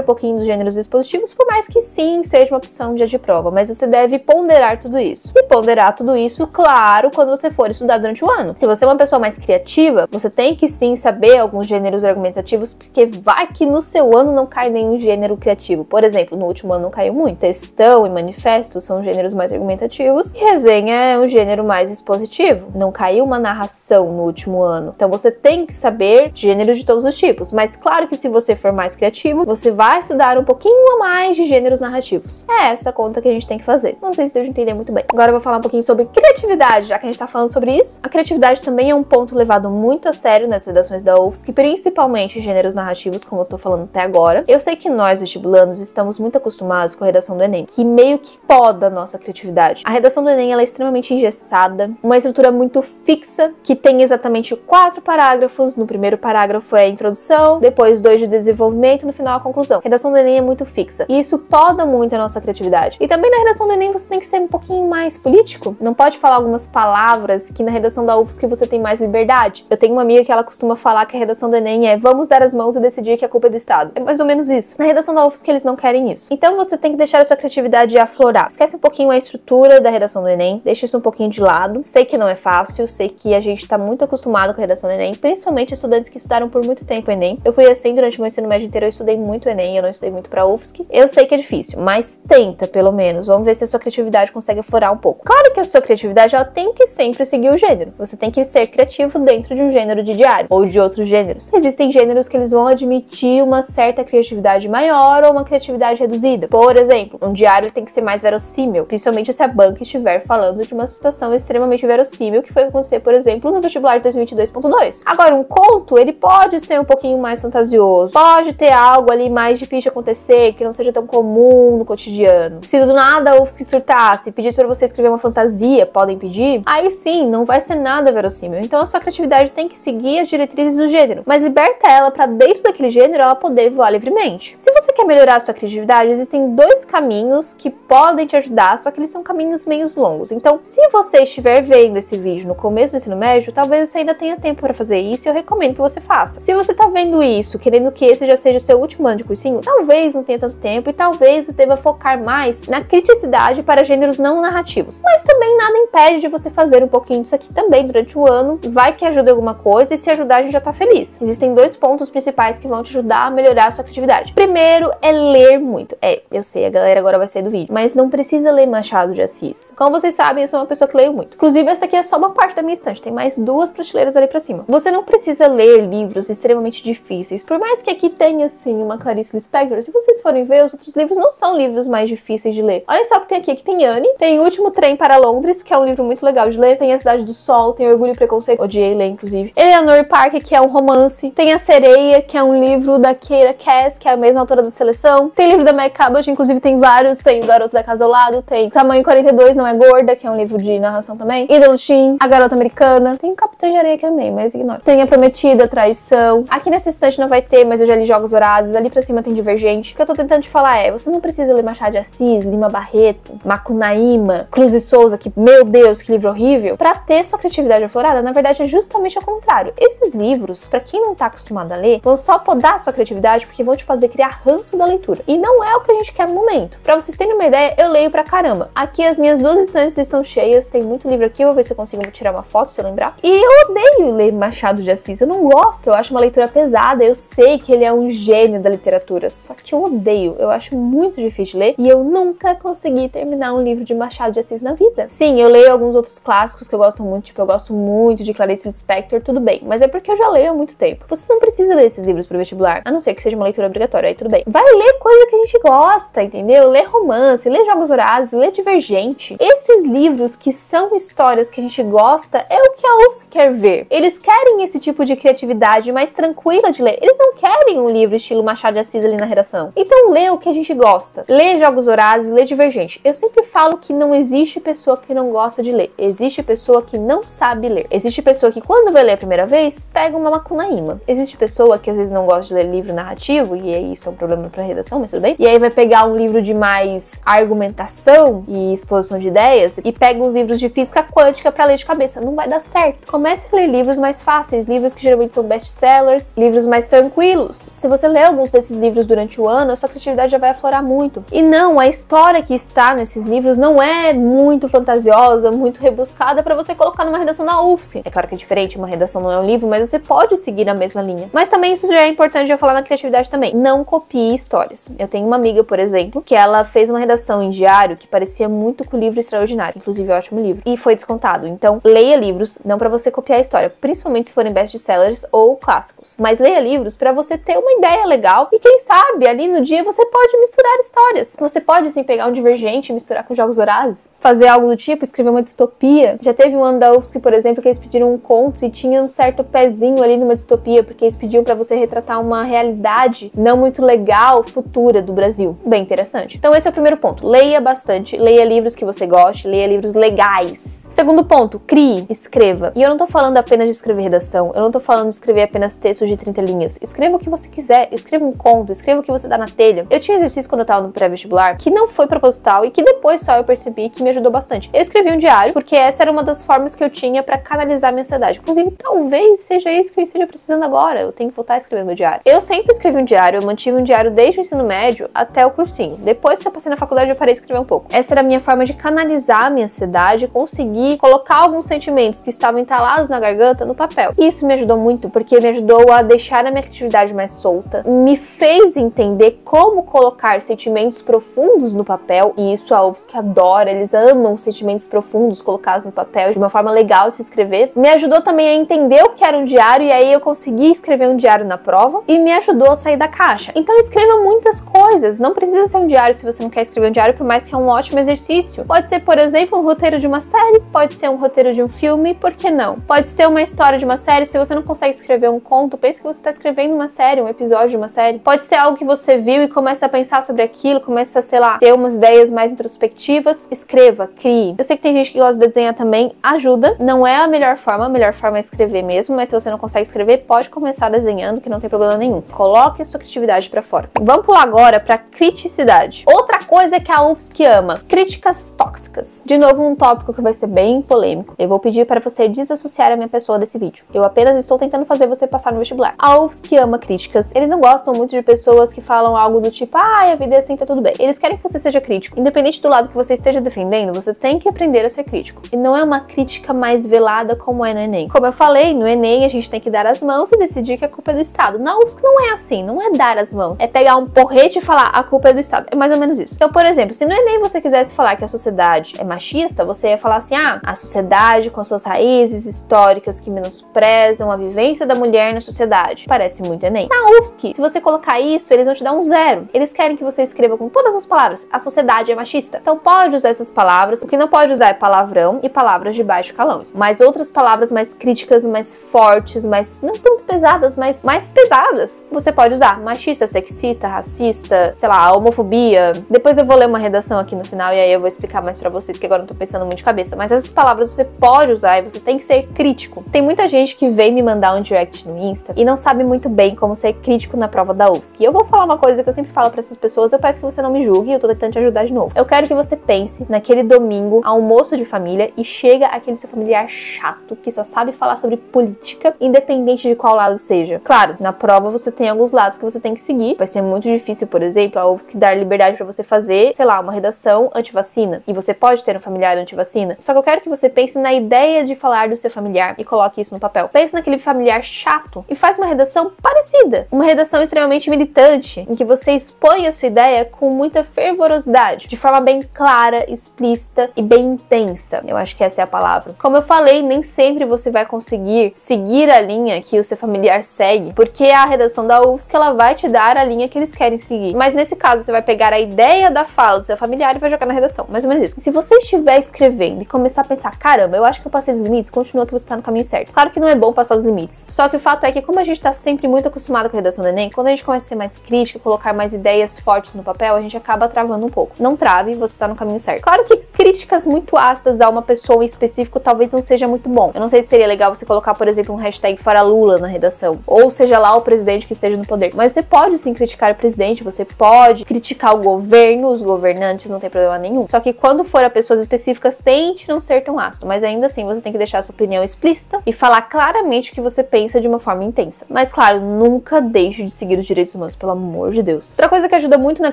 [SPEAKER 1] um pouquinho dos gêneros expositivos, por mais que sim, seja uma opção no dia de prova, mas você deve ponderar tudo isso. E ponderar tudo isso, claro, quando você for estudar durante o ano. Se você é uma pessoa mais criativa, você tem que sim saber alguns gêneros argumentativos, porque vai que no seu ano não cai nenhum gênero criativo. Por exemplo, no último ano não caiu muito. Textão e manifesto são gêneros mais argumentativos, e resenha é um gênero mais expositivo. Não caiu uma narração no último ano. Então você tem que saber gêneros de todos os tipos, mas claro que se você for mais criativo, você vai estudar um pouquinho a mais de gêneros narrativos. É essa conta que a gente tem que fazer. Não sei se deu de entender muito bem. Agora eu vou falar um pouquinho sobre criatividade, já que a gente tá falando sobre isso. A criatividade também é um ponto levado muito a sério nas redações da UFSC, principalmente gêneros narrativos, como eu tô falando até agora. Eu sei que nós, vestibulandos, estamos muito acostumados com a redação do Enem, que meio que poda a nossa criatividade. A redação do Enem, ela é extremamente engessada, uma estrutura muito fixa, que tem exatamente 4 parágrafos. No primeiro parágrafo é a introdução, depois 2 de desenvolvimento, no final a conclusão. A redação do Enem é muito fixa, e isso poda muito a nossa criatividade. E também na redação do Enem você tem que ser um pouquinho mais político, não pode falar algumas palavras que na redação da UFSC você tem mais liberdade. Eu tenho uma amiga que ela costuma falar que a redação do Enem é vamos dar as mãos e decidir que a culpa é do Estado. É mais ou menos isso. Na redação da UFSC eles não querem isso. Então você tem que deixar a sua criatividade aflorar. Esquece um pouquinho a estrutura da redação do Enem, deixa isso um pouquinho de lado. Sei que não é fácil, sei que a gente tá muito acostumado com a redação do Enem, principalmente estudantes que estudaram por muito tempo o Enem. Eu fui assim durante o meu ensino médio inteiro, eu estudei muito o Enem, eu não estudei muito pra UFSC. Eu sei que é difícil, mas tenta pelo menos. Vamos ver se a sua criatividade consegue aflorar um pouco. Claro que a sua criatividade, ela tem que sempre seguir o gênero. Você tem que ser criativo dentro de um gênero de diário, ou de outros gêneros. Existem gêneros que eles vão admitir uma certa criatividade maior ou uma criatividade reduzida. Por exemplo, um diário tem que ser mais verossímil, principalmente se a banca estiver falando de uma situação extremamente verossímil, que foi acontecer, por exemplo, no vestibular de 2022.2. Agora, um conto, ele pode ser um pouquinho mais fantasioso, pode ter algo ali mais difícil de acontecer, que não seja tão comum no cotidiano. Se do nada a UFSC surtasse e pedisse pra você escrever uma fantasia, podem pedir, aí sim, não vai ser nada verossímil. Então a sua criatividade tem que seguir as diretrizes do gênero, mas liberta ela pra dentro daquele gênero ela poder voar livremente. Se você quer melhorar a sua criatividade, existem 2 caminhos que podem te ajudar, só que eles são caminhos meio longos. Então, se você estiver vendo esse vídeo no começo do ensino médio, talvez você ainda tenha tempo para fazer isso e eu recomendo que você faça. Se você tá vendo isso, querendo que esse já seja o seu último ano de cursinho, talvez não tenha tanto tempo e talvez você deva focar mais na criticidade para gêneros não narrativos. Mas também nada impede de você fazer um pouquinho disso aqui também durante o ano. Vai que ajuda alguma coisa e se ajudar a gente já tá feliz. Existem 2 pontos principais que vão te ajudar a melhorar a sua criatividade. Primeiro é ler muito. Eu sei, a galera agora vai sair do vídeo, mas não precisa ler Machado de Assis. Como vocês sabem, eu sou uma pessoa que leio muito. Inclusive, essa aqui é só uma parte da minha estante, tem mais 2 prateleiras ali pra cima. Você não precisa ler livros extremamente difíceis, por mais que aqui tenha, sim, uma Clarice Lispector. Se vocês forem ver, os outros livros não são livros mais difíceis de ler. Olha só o que tem aqui. Aqui tem Anne, tem O Último Trem para Londres, que é um livro muito legal de ler, tem A Cidade do Sol, tem Orgulho e Preconceito, odiei ler, inclusive. Eleanor Parker, que é um romance, tem A Sereia, que é um livro da Keira Cass, que é a mesma autora da Seleção, tem livro da Meg Cabot, inclusive tem vários, tem O Garoto da Casa ao Lado, tem Tamanho 42, Não é Gorda, que é um livro de narração também, Idol Shin, A Garota Americana, tem o Capitão de Areia aqui também, mas ignora. Tem A Prometida, Traição, aqui nessa estante não vai ter, mas eu já li Jogos Vorazes, ali pra cima tem Divergente. O que eu tô tentando te falar é, você não precisa ler Machado de Assis, Lima Barreto, Macunaíma, Cruz e Souza, que, meu Deus, que livro horrível, pra ter sua criatividade aflorada. Na verdade, é justamente ao contrário. Esses livros, pra quem não tá acostumado a ler, vão só podar sua criatividade porque vão te fazer criar ranço da leitura. E não é o que a gente quer no momento. Pra vocês terem uma ideia, eu leio pra caramba. Aqui as minhas 2 estantes estão cheias, tem muito livro aqui, eu vou ver se eu consigo tirar uma foto, se eu lembrar. E eu odeio ler Machado de Assis, eu não gosto, eu acho uma leitura pesada, eu sei que ele é um gênio da literatura, só que eu odeio, eu acho muito difícil de ler e eu nunca consegui terminar um livro de Machado de Assis na vida. Sim, eu leio alguns outros clássicos que eu gosto muito, tipo, eu gosto muito de Clarice Lispector, tudo bem, mas é porque eu já leio há muito tempo. Você não precisa ler esses livros pro vestibular, a não ser que seja uma leitura obrigatória, aí tudo bem. Vai ler coisa que a gente gosta, entendeu? Lê romance, lê Jogos Vorazes, lê Divergente. Esses livros que são histórias que a gente gosta é o que a UFSC quer ver. Eles querem esse tipo de criatividade mais tranquila de ler. Eles não querem um livro estilo Machado de Assis ali na redação. Então lê o que a gente gosta. Lê Jogos Vorazes, lê Divergente. Eu sempre falo que não existe pessoa que não gosta gosta de ler. Existe pessoa que não sabe ler. Existe pessoa que quando vai ler a primeira vez, pega uma macunaíma. Existe pessoa que às vezes não gosta de ler livro narrativo, e aí isso é um problema pra redação, mas tudo bem. E aí vai pegar um livro de mais argumentação e exposição de ideias e pega os livros de física quântica pra ler de cabeça. Não vai dar certo. Comece a ler livros mais fáceis, livros que geralmente são best-sellers, livros mais tranquilos. Se você ler alguns desses livros durante o ano, a sua criatividade já vai aflorar muito. E não, a história que está nesses livros não é muito fantasiosa, muito rebuscada pra você colocar numa redação da UFSC. É claro que é diferente, uma redação não é um livro, mas você pode seguir na mesma linha. Mas também isso já é importante eu falar na criatividade também. Não copie histórias. Eu tenho uma amiga, por exemplo, que ela fez uma redação em diário que parecia muito com o livro Extraordinário. Inclusive, é um ótimo livro. E foi descontado. Então, leia livros, não pra você copiar a história, principalmente se forem best-sellers ou clássicos. Mas leia livros pra você ter uma ideia legal e quem sabe, ali no dia, você pode misturar histórias. Você pode, assim, pegar um Divergente e misturar com Jogos Vorazes. Fazer algo do tipo, escrever uma distopia. Já teve um ano da UFSC, por exemplo, que eles pediram um conto e tinha um certo pezinho ali numa distopia, porque eles pediam pra você retratar uma realidade não muito legal, futura do Brasil. Bem interessante. Então esse é o primeiro ponto. Leia bastante, leia livros que você goste, leia livros legais. Segundo ponto, crie, escreva. E eu não tô falando apenas de escrever redação, eu não tô falando de escrever apenas textos de 30 linhas. Escreva o que você quiser, escreva um conto, escreva o que você dá na telha. Eu tinha exercício quando eu tava no pré-vestibular que não foi proposital e que depois só eu percebi que me ajudou bastante. Eu escrevi um diário, porque essa era uma das formas que eu tinha pra canalizar minha ansiedade. Inclusive, talvez seja isso que eu esteja precisando agora. Eu tenho que voltar a escrever meu diário. Eu sempre escrevi um diário, eu mantive um diário desde o ensino médio até o cursinho. Depois que eu passei na faculdade, eu parei de escrever um pouco. Essa era a minha forma de canalizar a minha ansiedade, conseguir colocar alguns sentimentos que estavam entalados na garganta no papel. E isso me ajudou muito, porque me ajudou a deixar a minha criatividade mais solta, me fez entender como colocar sentimentos profundos no papel, e isso a UFSC adora, eles amam sentimentos profundos colocados no papel de uma forma legal de se escrever. Me ajudou também a entender o que era um diário, e aí eu consegui escrever um diário na prova, e me ajudou a sair da caixa. Então escreva muitas coisas, não precisa ser um diário se você não quer escrever um diário, por mais que é um ótimo exercício. Pode ser, por exemplo, um roteiro de uma série, pode ser um roteiro de um filme, por que não? Pode ser uma história de uma série, se você não consegue escrever um conto, pense que você está escrevendo uma série, um episódio de uma série. Pode ser algo que você viu e começa a pensar sobre aquilo, começa a, sei lá, ter umas ideias mais introspectivas. Escreva, crie. Eu sei que tem gente que gosta de desenhar também, ajuda. Não é a melhor forma é escrever mesmo, mas se você não consegue escrever, pode começar desenhando, que não tem problema nenhum. Coloque a sua criatividade pra fora. Vamos pular agora pra criticidade. Outra coisa que a UFSC ama, críticas tóxicas. De novo, um tópico que vai ser bem polêmico. Eu vou pedir para você desassociar a minha pessoa desse vídeo. Eu apenas estou tentando fazer você passar no vestibular. A UFSC ama críticas. Eles não gostam muito de pessoas que falam algo do tipo, a vida é assim, tá tudo bem. Eles querem que você seja crítico. Independente do lado que você esteja defendendo, você tem que aprender a ser crítico. E não é uma crítica mais velada como é no Enem. Como eu falei, no Enem a gente tem que dar as mãos e decidir que a culpa é do Estado. Na UFSC não é assim, não é dar as mãos. É pegar um porrete e falar, a culpa é do Estado. É mais ou menos isso. Então, por exemplo, se no Enem você quisesse falar que a sociedade é machista, você ia falar assim, a sociedade com as suas raízes históricas que menosprezam a vivência da mulher na sociedade. Parece muito Enem. Na UFSC, se você colocar isso, eles vão te dar um 0. Eles querem que você escreva com todas as palavras, a sociedade é machista. Então pode usar essas palavras. O que não pode usar é palavrão e palavras de baixo calão. Mas outras palavras mais críticas, mais fortes, mais, não tanto pesadas, mas mais pesadas, você pode usar. Machista, sexista, racista, sei lá, homofobia. Depois eu vou ler uma redação aqui no final e aí eu vou explicar mais pra vocês, porque agora eu não tô pensando muito de cabeça. Mas essas palavras você pode usar e você tem que ser crítico. Tem muita gente que vem me mandar um direct no Insta e não sabe muito bem como ser crítico na prova da UFSC. E eu vou falar uma coisa que eu sempre falo pra essas pessoas, eu peço que você não me julgue e eu tô tentando te ajudar de novo. Eu quero que você pense naquele domingo, almoço de família, e chega aquele seu familiar chato, que só sabe falar sobre política, independente de qual lado seja. Claro, na prova você tem alguns lados que você tem que seguir. Vai ser muito difícil, por exemplo, a UFSC dar liberdade pra você fazer, sei lá, uma redação antivacina. E você pode ter um familiar antivacina. Só que eu quero que você pense na ideia de falar do seu familiar e coloque isso no papel. Pense naquele familiar chato e faz uma redação parecida. Uma redação extremamente militante, em que você expõe a sua ideia com muita fervorosidade, de forma bem clara, explícita e bem intensa. Eu acho que essa é a palavra. Como eu falei, nem sempre você vai conseguir seguir a linha que o seu familiar segue, porque a redação da UFSC, ela vai te dar a linha que eles querem seguir. Mas nesse caso, você vai pegar a ideia da fala do seu familiar e vai jogar na redação. Mais ou menos isso. Se você estiver escrevendo e começar a pensar, caramba, eu acho que eu passei dos limites, continua que você tá no caminho certo. Claro que não é bom passar dos limites. Só que o fato é que, como a gente tá sempre muito acostumado com a redação do Enem, quando a gente começa a ser mais crítica, colocar mais ideias fortes no papel, a gente acaba travando um pouco. Não trave, você tá no caminho certo. Claro que críticas muito muito ácidas a uma pessoa em específico, talvez não seja muito bom. Eu não sei se seria legal você colocar, por exemplo, um hashtag fora Lula na redação, ou seja lá o presidente que esteja no poder. Mas você pode sim criticar o presidente, você pode criticar o governo, os governantes, não tem problema nenhum. Só que quando for a pessoas específicas, tente não ser tão ácido, mas ainda assim você tem que deixar a sua opinião explícita e falar claramente o que você pensa de uma forma intensa. Mas claro, nunca deixe de seguir os direitos humanos, pelo amor de Deus. Outra coisa que ajuda muito na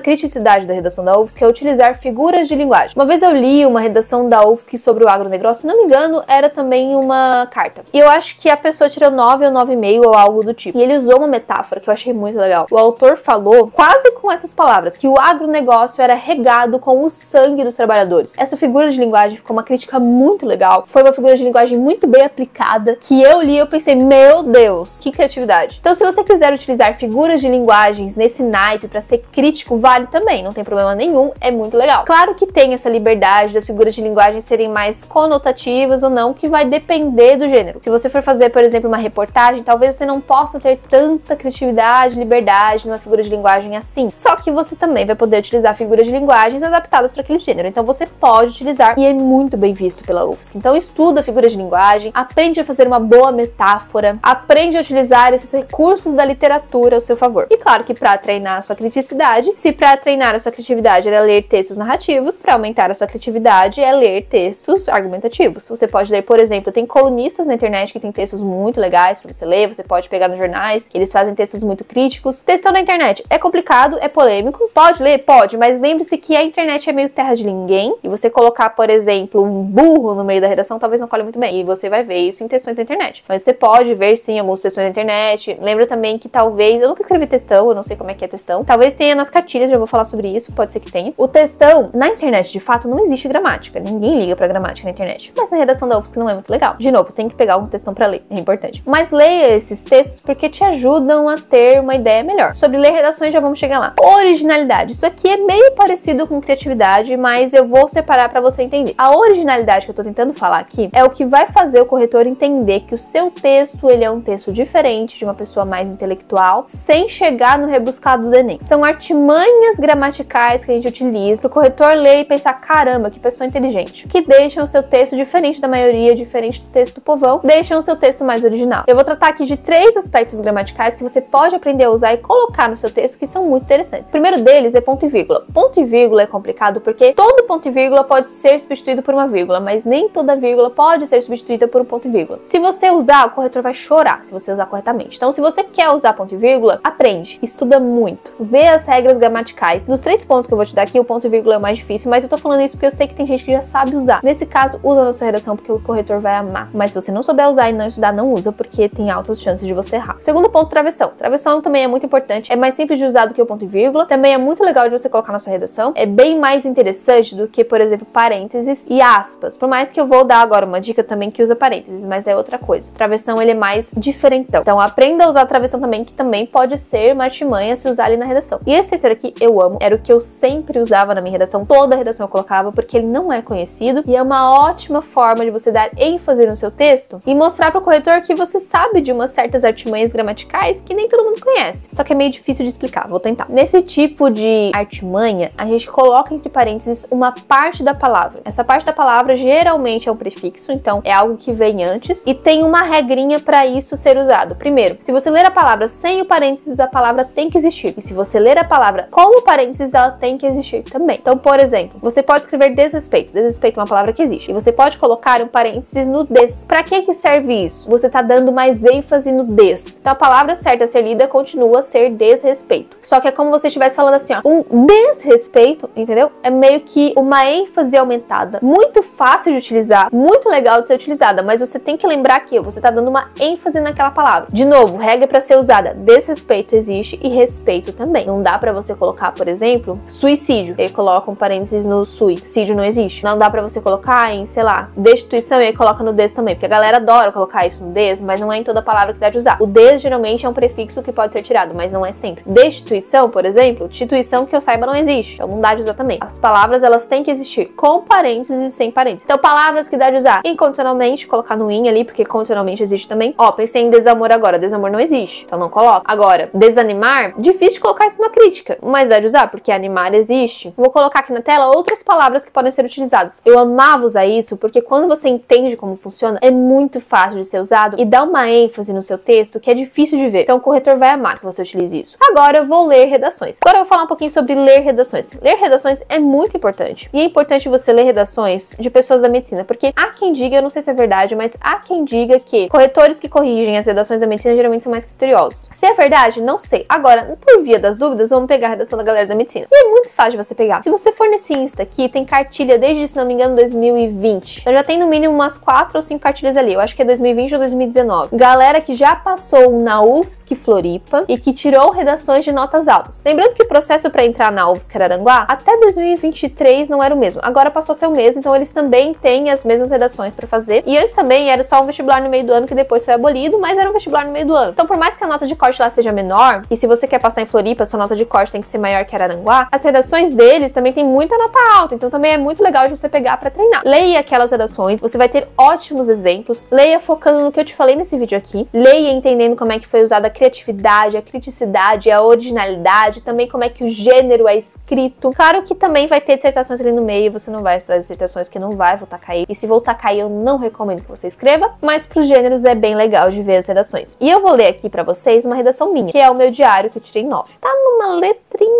[SPEAKER 1] criticidade da redação da UFSC é utilizar figuras de linguagem. Uma vez eu li uma redação da UFSC sobre o agronegócio, se não me engano, era também uma carta. E eu acho que a pessoa tirou 9 ou 9,5 ou algo do tipo. E ele usou uma metáfora que eu achei muito legal. O autor falou, quase com essas palavras, que o agronegócio era regado com o sangue dos trabalhadores. Essa figura de linguagem ficou uma crítica muito legal. Foi uma figura de linguagem muito bem aplicada, que eu li e eu pensei, meu Deus, que criatividade. Então, se você quiser utilizar figuras de linguagens nesse naipe para ser crítico, vale também, não tem problema nenhum, é muito legal. Claro que tem essa liberdade das figuras de linguagem serem mais conotativas ou não, que vai depender do gênero. Se você for fazer, por exemplo, uma reportagem, talvez você não possa ter tanta criatividade, liberdade numa figura de linguagem assim. Só que você também vai poder utilizar figuras de linguagens adaptadas para aquele gênero. Então você pode utilizar e é muito bem visto pela UFSC. Então estuda figuras de linguagem, aprende a fazer uma boa metáfora, aprende a utilizar esses recursos da literatura ao seu favor. E claro que para treinar a sua criticidade, se para treinar a sua criatividade era ler textos narrativos, para aumentar a sua criatividade é ler textos argumentativos. Você pode ler, por exemplo, tem colunistas na internet que tem textos muito legais para você ler, você pode pegar nos jornais, que eles fazem textos muito críticos. Textão na internet é complicado, é polêmico, pode ler? Pode, mas lembre-se que a internet é meio terra de ninguém, e você colocar, por exemplo, um burro no meio da redação talvez não colhe muito bem, e você vai ver isso em textões da internet. Mas você pode ver sim alguns textões da internet. Lembra também que talvez, eu nunca escrevi textão, eu não sei como é que é textão, talvez tenha nas cartilhas, já vou falar sobre isso, pode ser que tenha. O textão, na internet, de fato, não existe gramática, ninguém liga pra gramática na internet, mas na redação da UFSC não é muito legal. De novo, tem que pegar um textão pra ler, é importante. Mas leia esses textos porque te ajudam a ter uma ideia melhor. Sobre ler redações já vamos chegar lá. Originalidade, isso aqui é meio parecido com criatividade, mas eu vou separar pra você entender. A originalidade que eu tô tentando falar aqui é o que vai fazer o corretor entender que o seu texto, ele é um texto diferente de uma pessoa mais intelectual, sem chegar no rebuscado do Enem. São artimanhas gramaticais que a gente utiliza pro corretor ler e pensar, caramba, que pessoa inteligente, que deixam o seu texto diferente da maioria, diferente do texto do povão, deixam o seu texto mais original. Eu vou tratar aqui de 3 aspectos gramaticais que você pode aprender a usar e colocar no seu texto que são muito interessantes. O primeiro deles é ponto e vírgula. Ponto e vírgula é complicado porque todo ponto e vírgula pode ser substituído por uma vírgula, mas nem toda vírgula pode ser substituída por um ponto e vírgula. Se você usar, o corretor vai chorar se você usar corretamente. Então, se você quer usar ponto e vírgula, aprende, estuda muito, vê as regras gramaticais. Dos 3 pontos que eu vou te dar aqui, o ponto e vírgula é o mais difícil, mas eu tô falando isso porque eu sei que tem gente que já sabe usar. Nesse caso, usa na sua redação porque o corretor vai amar. Mas se você não souber usar e não estudar, não usa, porque tem altas chances de você errar. Segundo ponto, travessão. Travessão também é muito importante, é mais simples de usar do que o ponto e vírgula, também é muito legal de você colocar na sua redação, é bem mais interessante do que, por exemplo, parênteses e aspas. Por mais que eu vou dar agora uma dica também que usa parênteses, mas é outra coisa. Travessão, ele é mais diferentão. Então, aprenda a usar a travessão também, que também pode ser uma artimanha se usar ali na redação. E esse terceiro aqui eu amo, era o que eu sempre usava na minha redação, toda a redação eu colocava, porque ele não é conhecido e é uma ótima forma de você dar ênfase no seu texto e mostrar para o corretor que você sabe de umas certas artimanhas gramaticais que nem todo mundo conhece. Só que é meio difícil de explicar, vou tentar. Nesse tipo de artimanha, a gente coloca entre parênteses uma parte da palavra. Essa parte da palavra geralmente é um prefixo, então é algo que vem antes e tem uma regrinha para isso ser usado. Primeiro, se você ler a palavra sem o parênteses, a palavra tem que existir. E se você ler a palavra com o parênteses, ela tem que existir também. Então, por exemplo, você pode escrever desrespeito. Desrespeito é uma palavra que existe. E você pode colocar um parênteses no des. Pra que serve isso? Você tá dando mais ênfase no des. Então, a palavra certa a ser lida continua a ser desrespeito. Só que é como se você estivesse falando assim, ó, um desrespeito, entendeu? É meio que uma ênfase aumentada. Muito fácil de utilizar, muito legal de ser utilizada, mas você tem que lembrar que você tá dando uma ênfase naquela palavra. De novo, regra para ser usada, desrespeito existe e respeito também. Não dá pra você colocar, por exemplo, suicídio. Ele coloca um parênteses no suicídio, não existe. Não dá pra você colocar em, sei lá, destituição e ele coloca no des também, porque a galera adora colocar isso no des, mas não é em toda palavra que dá de usar. O des geralmente é um prefixo que pode ser tirado, mas não é sempre. Destituição, por exemplo, instituição que eu saiba não existe, então não dá de usar também. As palavras, elas têm que existir com parênteses e sem parênteses. Então, palavras que dá de usar incondicionalmente, colocar no in ali, porque condicionalmente existe também. Ó, pensei em desamor agora, desamor não existe, então não coloca. Agora, desanimar, difícil de colocar isso numa crítica, mas dá de usar, porque animar existe. Vou colocar aqui na tela outras palavras que podem ser utilizadas. usados. Eu amava usar isso porque quando você entende como funciona, é muito fácil de ser usado e dá uma ênfase no seu texto que é difícil de ver. Então o corretor vai amar que você utilize isso. Agora eu vou ler redações. Agora eu vou falar um pouquinho sobre ler redações. Ler redações é muito importante. E é importante você ler redações de pessoas da medicina, porque há quem diga, eu não sei se é verdade, mas há quem diga que corretores que corrigem as redações da medicina geralmente são mais criteriosos. Se é verdade, não sei. Agora, por via das dúvidas, vamos pegar a redação da galera da medicina. E é muito fácil de você pegar. Se você for nesse Insta aqui, tem cartilha desde, se não me engano, 2020. Então já tem no mínimo umas 4 ou 5 cartilhas ali. Eu acho que é 2020 ou 2019. Galera que já passou na UFSC Floripa e que tirou redações de notas altas. Lembrando que o processo para entrar na UFSC Araranguá, até 2023 não era o mesmo. Agora passou a ser o mesmo, então eles também têm as mesmas redações para fazer. E antes também era só um vestibular no meio do ano, que depois foi abolido, mas era um vestibular no meio do ano. Então por mais que a nota de corte lá seja menor, e se você quer passar em Floripa, sua nota de corte tem que ser maior que Araranguá, as redações deles também tem muita nota alta, então também é muito legal de você pegar para treinar. Leia aquelas redações, você vai ter ótimos exemplos. Leia focando no que eu te falei nesse vídeo aqui. Leia entendendo como é que foi usada a criatividade, a criticidade, a originalidade, também como é que o gênero é escrito. Claro que também vai ter dissertações ali no meio, você não vai estudar dissertações que não vai voltar a cair. E se voltar a cair, eu não recomendo que você escreva, mas pros gêneros é bem legal de ver as redações. E eu vou ler aqui pra vocês uma redação minha, que é o meu diário, que eu tirei 9. Tá numa letrinha.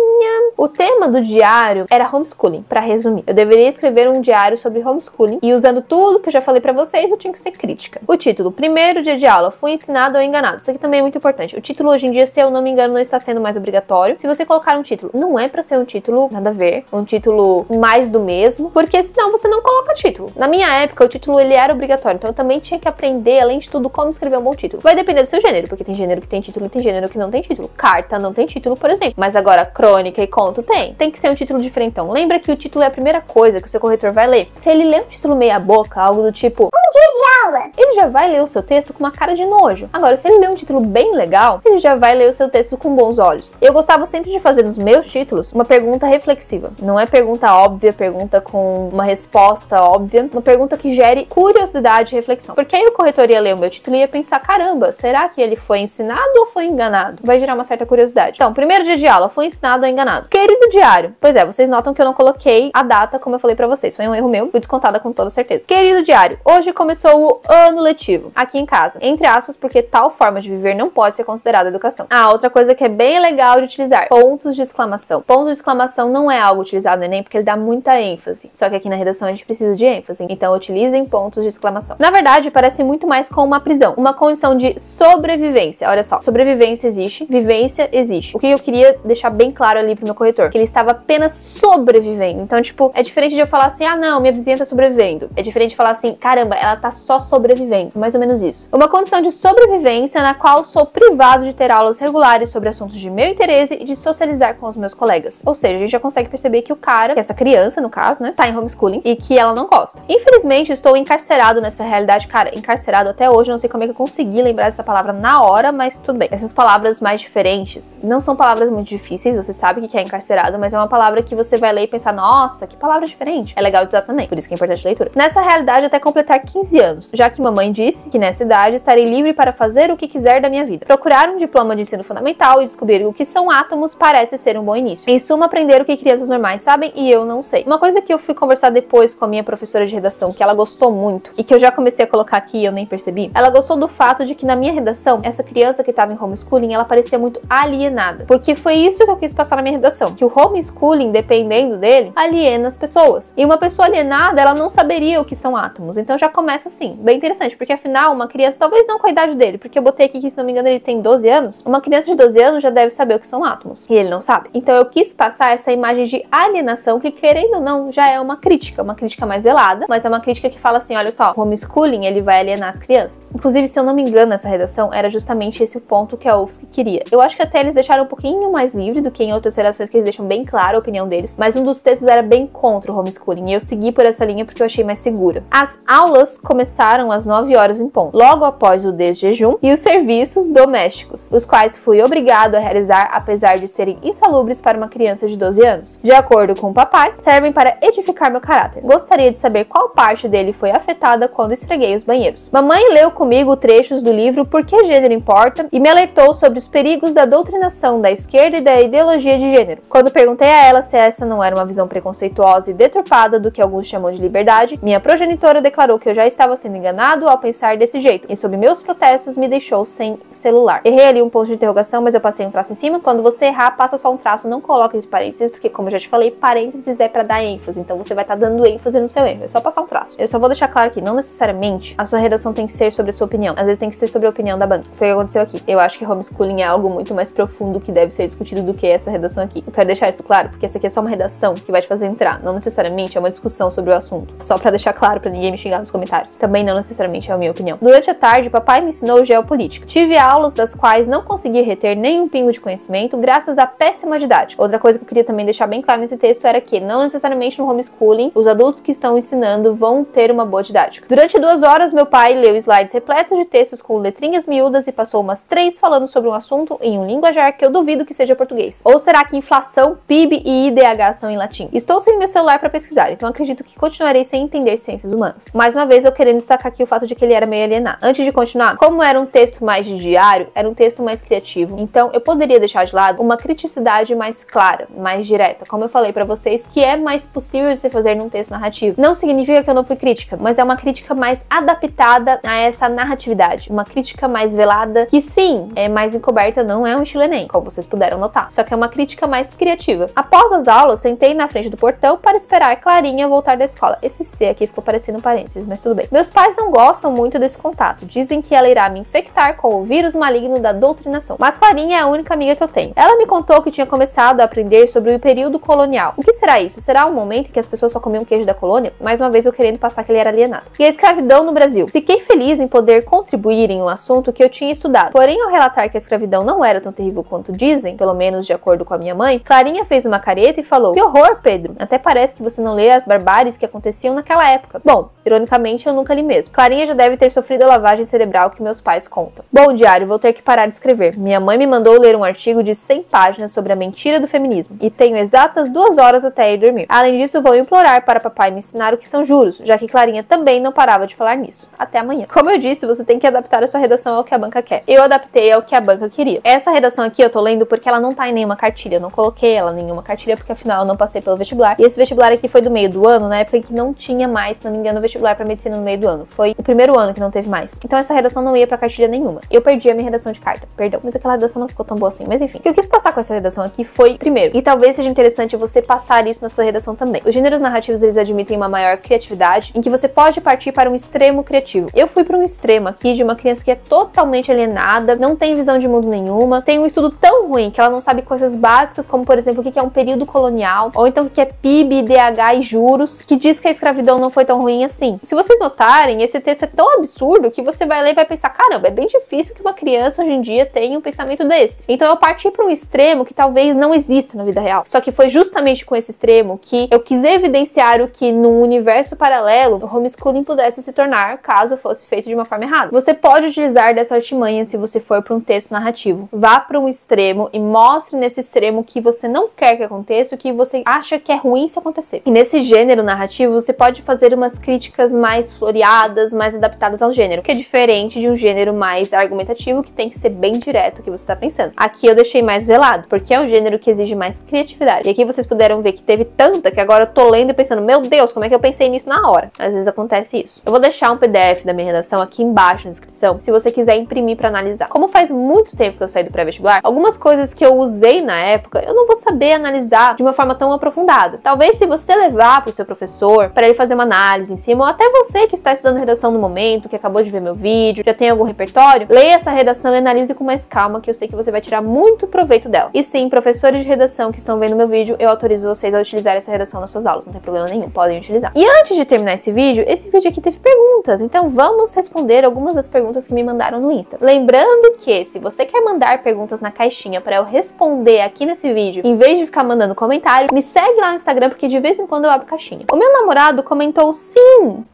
[SPEAKER 1] O tema do diário era homeschooling, pra resumir. Eu deveria escrever um diário sobre homeschooling e usando tudo que eu já falei pra vocês, eu tinha que ser crítica. O título, primeiro dia de aula, fui ensinado ou enganado. Isso aqui também é muito importante. O título hoje em dia, se eu não me engano, não está sendo mais obrigatório. Se você colocar um título, não é pra ser um título nada a ver, um título mais do mesmo, porque senão você não coloca título. Na minha época, o título ele era obrigatório, então eu também tinha que aprender, além de tudo, como escrever um bom título. Vai depender do seu gênero, porque tem gênero que tem título e tem gênero que não tem título. Carta não tem título, por exemplo, mas agora crônica e conto tem. Tem que ser um título diferentão. Lembra que o título é a primeira coisa que o seu corretor vai ler. Se ele lê um título meia boca, algo do tipo
[SPEAKER 2] Um dia de aula,
[SPEAKER 1] ele já vai ler o seu texto com uma cara de nojo. Agora, se ele ler um título bem legal, ele já vai ler o seu texto com bons olhos. Eu gostava sempre de fazer nos meus títulos uma pergunta reflexiva. Não é pergunta óbvia, pergunta com uma resposta óbvia, uma pergunta que gere curiosidade e reflexão. Porque aí o corretor ia ler o meu título e ia pensar, caramba, será que ele foi ensinado ou foi enganado? Vai gerar uma certa curiosidade. Então, primeiro dia de aula, foi ensinado ou enganado? Querido diário. Pois é, vocês notam que eu não coloquei a data como eu falei pra vocês. Foi um erro meu, fui descontada com toda certeza. Querido diário, hoje começou o ano letivo, aqui em casa. Entre aspas, porque tal forma de viver não pode ser considerada educação. Ah, outra coisa que é bem legal de utilizar, pontos de exclamação. Ponto de exclamação não é algo utilizado no Enem porque ele dá muita ênfase. Só que aqui na redação a gente precisa de ênfase. Então utilizem pontos de exclamação. Na verdade, parece muito mais com uma prisão. Uma condição de sobrevivência. Olha só, sobrevivência existe, vivência existe. O que eu queria deixar bem claro ali pro meu corretor? Que ele estava apenas sobrevivendo. Então, tipo, é diferente de eu falar assim, ah não, minha vizinha tá sobrevivendo. É diferente de falar assim, caramba, ela tá só sobrevivendo. Mais ou menos isso. Uma condição de sobrevivência na qual sou privado de ter aulas regulares sobre assuntos de meu interesse e de socializar com os meus colegas. Ou seja, a gente já consegue perceber que o cara, que essa criança, no caso, né, tá em homeschooling e que ela não gosta. Infelizmente, estou encarcerado nessa realidade. Cara, encarcerado até hoje, não sei como é que eu consegui lembrar dessa palavra na hora, mas tudo bem. Essas palavras mais diferentes não são palavras muito difíceis, você sabe o que é encarcerado, mas é uma palavra que você vai ler e pensar, nossa, que palavra diferente. É legal de usar também, por isso que é importante a leitura. Nessa realidade, até completar 15 anos, já que mamãe disse que nessa idade estarei livre para fazer o que quiser da minha vida. Procurar um diploma de ensino fundamental e descobrir o que são átomos parece ser um bom início. Em suma, aprender o que crianças normais sabem e eu não sei. Uma coisa que eu fui conversar depois com a minha professora de redação, que ela gostou muito, e que eu já comecei a colocar aqui e eu nem percebi, ela gostou do fato de que na minha redação, essa criança que estava em homeschooling, ela parecia muito alienada. Porque foi isso que eu quis passar na minha redação, que o homeschooling, dependendo dele, aliena as pessoas. E uma pessoa alienada, ela não saberia o que são átomos. Então já começa assim, bem interessante, porque afinal, uma criança, talvez não com a idade dele, porque eu botei aqui que, se não me engano, ele tem 12 anos, uma criança de 12 anos já deve saber o que são átomos. E ele não sabe. Então eu quis passar essa imagem de alienação, que querendo ou não, já é uma crítica mais velada, mas é uma crítica que fala assim, olha só, o homeschooling, ele vai alienar as crianças. Inclusive, se eu não me engano, essa redação era justamente esse o ponto que a UFSC queria. Eu acho que até eles deixaram um pouquinho mais livre do que em outras redações, que eles deixam bem clara a opinião deles, mas um dos textos era bem contra o homeschooling, e eu segui por essa linha porque eu achei mais segura. As aulas começaram às 9 horas em ponto, logo após o desjejum e os serviços domésticos, os quais fui obrigado a realizar apesar de serem insalubres para uma criança de 12 anos. De acordo com o papai, servem para edificar meu caráter. Gostaria de saber qual parte dele foi afetada quando esfreguei os banheiros. Mamãe leu comigo trechos do livro Por que Gênero Importa e me alertou sobre os perigos da doutrinação da esquerda e da ideologia de gênero. Quando perguntei a ela se essa não era uma visão preconceituosa e deturpada do que alguns chamam de liberdade, minha progenitora declarou que eu já estava sendo enganado ao pensar desse jeito e, sob meus protestos, me deixou sem celular. Errei ali um ponto de interrogação, mas eu passei um traço em cima. Quando você errar, passa só um traço, não coloca entre parênteses, porque, como eu já te falei, parênteses é pra dar ênfase, então você vai estar dando ênfase no seu erro. É só passar um traço. Eu só vou deixar claro que não necessariamente a sua redação tem que ser sobre a sua opinião. Às vezes tem que ser sobre a opinião da banca. Foi o que aconteceu aqui. Eu acho que homeschooling é algo muito mais profundo que deve ser discutido do que essa redação aqui. Eu quero deixar isso claro, porque essa aqui é só uma redação que vai te fazer entrar. Não necessariamente é uma discussão sobre o assunto. Só pra deixar claro, pra ninguém me xingar nos comentários. Também não necessariamente é a minha opinião. Durante a tarde, papai me ensinou geopolítica. Tive aulas das quais não consegui reter nenhum pingo de conhecimento graças à péssima didática. Outra coisa que eu queria também deixar bem claro nesse texto era que não necessariamente no homeschooling os adultos que estão ensinando vão ter uma boa didática. Durante 2 horas, meu pai leu slides repletos de textos com letrinhas miúdas e passou umas 3 falando sobre um assunto em um linguajar que eu duvido que seja português. Ou será que inflação, PIB e IDH são em latim? Estou sem meu celular para pesquisar, então acredito que continuarei sem entender ciências humanas. Mais uma vez, eu querendo destacar aqui o fato de que ele era meio alienado. Antes de continuar, como era um texto mais de diário, era um texto mais criativo, então eu poderia deixar de lado uma criticidade mais clara, mais direta, como eu falei pra vocês, que é mais possível de se fazer num texto narrativo. Não significa que eu não fui crítica, mas é uma crítica mais adaptada a essa narratividade, uma crítica mais velada, que sim, é mais encoberta, não é um estilo Enem, como vocês puderam notar, só que é uma crítica mais criativa. Após as aulas, sentei na frente do portão para esperar Clarinha voltar da escola. Esse C aqui ficou parecendo um parênteses, mas tudo bem. Meus pais não gostam muito desse contato, dizem que ela irá me infectar com o vírus maligno da doutrinação, mas Clarinha é a única amiga que eu tenho. Ela me contou que tinha começado a aprender sobre o período colonial. O que será isso? Será um momento em que as pessoas só comiam queijo da colônia? Mais uma vez eu querendo passar que ele era alienado. E a escravidão no Brasil. Fiquei feliz em poder contribuir em um assunto que eu tinha estudado. Porém, ao relatar que a escravidão não era tão terrível quanto dizem, pelo menos de acordo com a minha mãe, Clarinha fez uma careta e falou: "Que horror, Pedro! Até parece que você não lê as barbáries que aconteciam naquela época." Bom, ironicamente eu nunca li mesmo. Clarinha já deve ter sofrido a lavagem cerebral que meus pais contam. Bom, diário, vou ter que parar de escrever. Minha mãe me mandou ler um artigo de 100 páginas sobre a mentira do feminismo e tenho exatas 2 horas até ir dormir. Além disso, vou implorar para papai me ensinar o que são juros, já que Clarinha também não parava de falar nisso. Até amanhã. Como eu disse, você tem que adaptar a sua redação ao que a banca quer. Eu adaptei ao que a banca queria. Essa redação aqui eu tô lendo porque ela não tá em nenhuma cartilha. Eu não coloquei ela em nenhuma cartilha porque afinal eu não passei pelo vestibular. E esse vestibular aqui foi do meio do ano, na época em que não tinha mais, se não me engano, vestibular pra medicina no meio do ano. Foi o primeiro ano que não teve mais. Então essa redação não ia pra cartilha nenhuma. Eu perdi a minha redação de carta, perdão. Mas aquela redação não ficou tão boa assim. Mas enfim, o que eu quis passar com essa redação aqui foi, primeiro, e talvez seja interessante você passar isso na sua redação também. Os gêneros narrativos, eles admitem uma maior criatividade, em que você pode partir para um extremo criativo. Eu fui para um extremo aqui de uma criança que é totalmente alienada, não tem visão de mundo nenhuma, tem um estudo tão ruim que ela não sabe coisas básicas, como por exemplo, o que é um período colonial, ou então o que é PIB, IDH e juros, que diz que a escravidão não foi tão ruim assim. Se vocês notarem, esse texto é tão absurdo que você vai ler e vai pensar, caramba, é bem difícil que uma criança hoje em dia tenha um pensamento desse. Então eu parti para um extremo que talvez não exista na vida real. Só que foi justamente com esse extremo que eu quis evidenciar o que num universo paralelo o homeschooling pudesse se tornar, caso fosse feito de uma forma errada. Você pode utilizar dessa artimanha se você for para um texto narrativo. Vá para um extremo e mostre nesse extremo o que você não quer que aconteça, o que você acha que é ruim se acontecer. E nesse gênero narrativo, você pode fazer umas críticas mais floreadas, mais adaptadas ao gênero, que é diferente de um gênero mais argumentativo, que tem que ser bem direto o que você está pensando. Aqui eu deixei mais velado, porque é um gênero que exige mais criatividade. E aqui vocês puderam ver que teve tanta que agora eu tô lendo e pensando, meu Deus, como é que eu pensei nisso na hora? Às vezes acontece isso. Eu vou deixar um PDF da minha redação aqui embaixo na descrição, se você quiser imprimir pra analisar. Como faz muito tempo que eu saí do pré-vestibular, algumas coisas que eu usei na época, eu não vou saber analisar de uma forma tão aprofundada. Talvez se você levar pro seu professor, para ele fazer uma análise em cima, ou até você que está estudando redação no momento, que acabou de ver meu vídeo, já tem algum repertório, leia essa redação e analise com mais calma, que eu sei que você vai tirar muito proveito dela. E sim, professores de redação que estão vendo meu vídeo, eu autorizo vocês a utilizar essa redação nas suas aulas, não tem problema nenhum, podem utilizar. E antes de terminar esse vídeo aqui teve perguntas, então vamos responder algumas das perguntas que me mandaram no Insta. Lembrando que, se você quer mandar perguntas na caixinha para eu responder aqui nesse vídeo, em vez de ficar mandando comentário, me segue lá no Instagram, porque de vez em quando eu abro caixinha. O meu namorado comentou sim!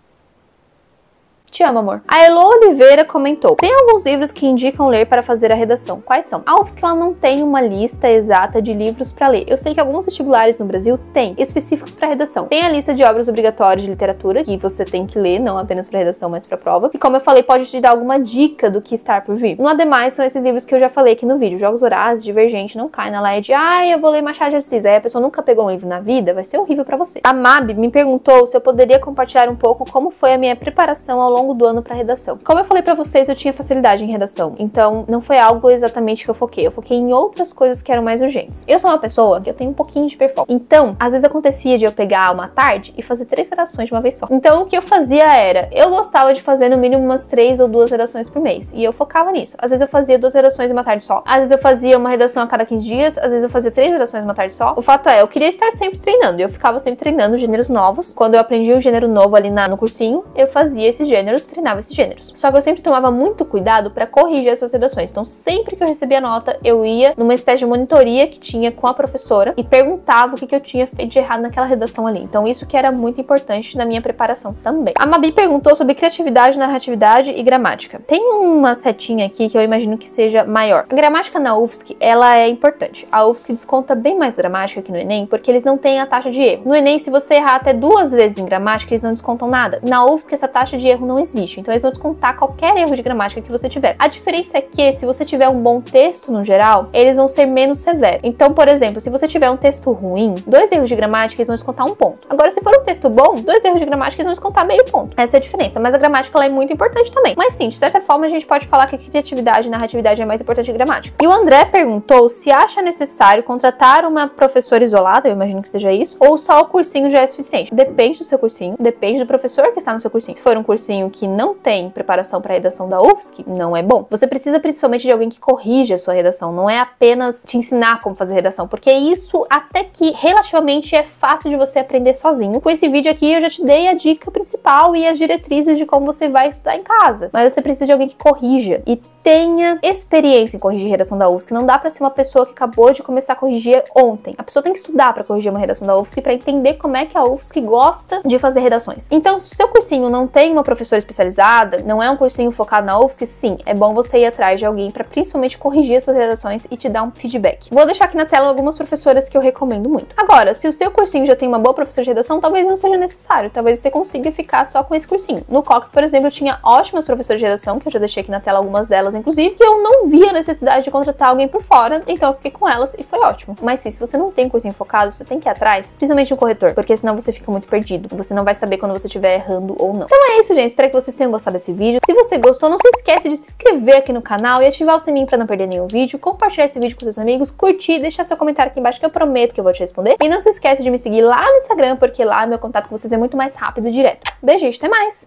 [SPEAKER 1] Te amo, amor. A Elo Oliveira comentou: tem alguns livros que indicam ler para fazer a redação. Quais são? A UFSC ela não tem uma lista exata de livros para ler. Eu sei que alguns vestibulares no Brasil têm específicos para redação. Tem a lista de obras obrigatórias de literatura que você tem que ler, não apenas para redação, mas para prova. E como eu falei, pode te dar alguma dica do que está por vir. No ademais, são esses livros que eu já falei aqui no vídeo. Jogos Vorazes, Divergente, não cai na laia de eu vou ler Machado de Assis. Aí a pessoa nunca pegou um livro na vida, vai ser horrível para você. A Mab me perguntou se eu poderia compartilhar um pouco como foi a minha preparação ao longo do ano para redação. Como eu falei para vocês, eu tinha facilidade em redação, então não foi algo exatamente que eu foquei em outras coisas que eram mais urgentes. Eu sou uma pessoa que eu tenho um pouquinho de hiperfoco, então às vezes acontecia de eu pegar uma tarde e fazer 3 redações de uma vez só. Então o que eu fazia era, eu gostava de fazer no mínimo umas 3 ou 2 redações por mês, e eu focava nisso. Às vezes eu fazia 2 redações em uma tarde só, às vezes eu fazia uma redação a cada 15 dias, às vezes eu fazia 3 redações em uma tarde só. O fato é, eu queria estar sempre treinando, e eu ficava sempre treinando gêneros novos. Quando eu aprendi um gênero novo ali no cursinho, eu fazia esses gêneros, treinava esses gêneros. Só que eu sempre tomava muito cuidado para corrigir essas redações. Então sempre que eu recebia nota, eu ia numa espécie de monitoria que tinha com a professora e perguntava o que eu tinha feito de errado naquela redação ali. Então isso que era muito importante na minha preparação também. A Mabi perguntou sobre criatividade, narratividade e gramática. Tem uma setinha aqui que eu imagino que seja maior. A gramática na UFSC, ela é importante. A UFSC desconta bem mais gramática que no Enem, porque eles não têm a taxa de erro. No Enem, se você errar até 2 vezes em gramática, eles não descontam nada. Na UFSC, essa taxa de erro não existe. Então eles vão descontar qualquer erro de gramática que você tiver. A diferença é que, se você tiver um bom texto no geral, eles vão ser menos severos. Então, por exemplo, se você tiver um texto ruim, 2 erros de gramática, eles vão descontar 1 ponto. Agora, se for um texto bom, 2 erros de gramática, eles vão descontar meio ponto. Essa é a diferença. Mas a gramática, ela é muito importante também. Mas sim, de certa forma, a gente pode falar que a criatividade e narratividade é mais importante que a gramática. E o André perguntou se acha necessário contratar uma professora isolada, eu imagino que seja isso, ou só o cursinho já é suficiente. Depende do seu cursinho, depende do professor que está no seu cursinho. Se for um cursinho que não tem preparação para a redação da UFSC, não é bom. Você precisa principalmente de alguém que corrija a sua redação, não é apenas te ensinar como fazer redação, porque isso até que relativamente é fácil de você aprender sozinho. Com esse vídeo aqui eu já te dei a dica principal e as diretrizes de como você vai estudar em casa, mas você precisa de alguém que corrija e tenha experiência em corrigir redação da UFSC. Não dá pra ser uma pessoa que acabou de começar a corrigir ontem. A pessoa tem que estudar pra corrigir uma redação da UFSC, pra entender como é que a UFSC gosta de fazer redações. Então, se o seu cursinho não tem uma professora especializada, não é um cursinho focado na UFSC, sim, é bom você ir atrás de alguém pra principalmente corrigir essas redações e te dar um feedback. Vou deixar aqui na tela algumas professoras que eu recomendo muito. Agora, se o seu cursinho já tem uma boa professora de redação, talvez não seja necessário. Talvez você consiga ficar só com esse cursinho. No COC, por exemplo, eu tinha ótimas professoras de redação, que eu já deixei aqui na tela algumas delas, inclusive, que eu não via necessidade de contratar alguém por fora, então eu fiquei com elas e foi ótimo. Mas sim, se você não tem cursinho focado, você tem que ir atrás, principalmente um corretor, porque senão você fica muito perdido. Você não vai saber quando você estiver errando ou não. Então é isso, gente. Espero que vocês tenham gostado desse vídeo. Se você gostou, não se esquece de se inscrever aqui no canal e ativar o sininho pra não perder nenhum vídeo, compartilhar esse vídeo com seus amigos, curtir, deixar seu comentário aqui embaixo que eu prometo que eu vou te responder. E não se esquece de me seguir lá no Instagram, porque lá meu contato com vocês é muito mais rápido e direto. Beijo, até mais!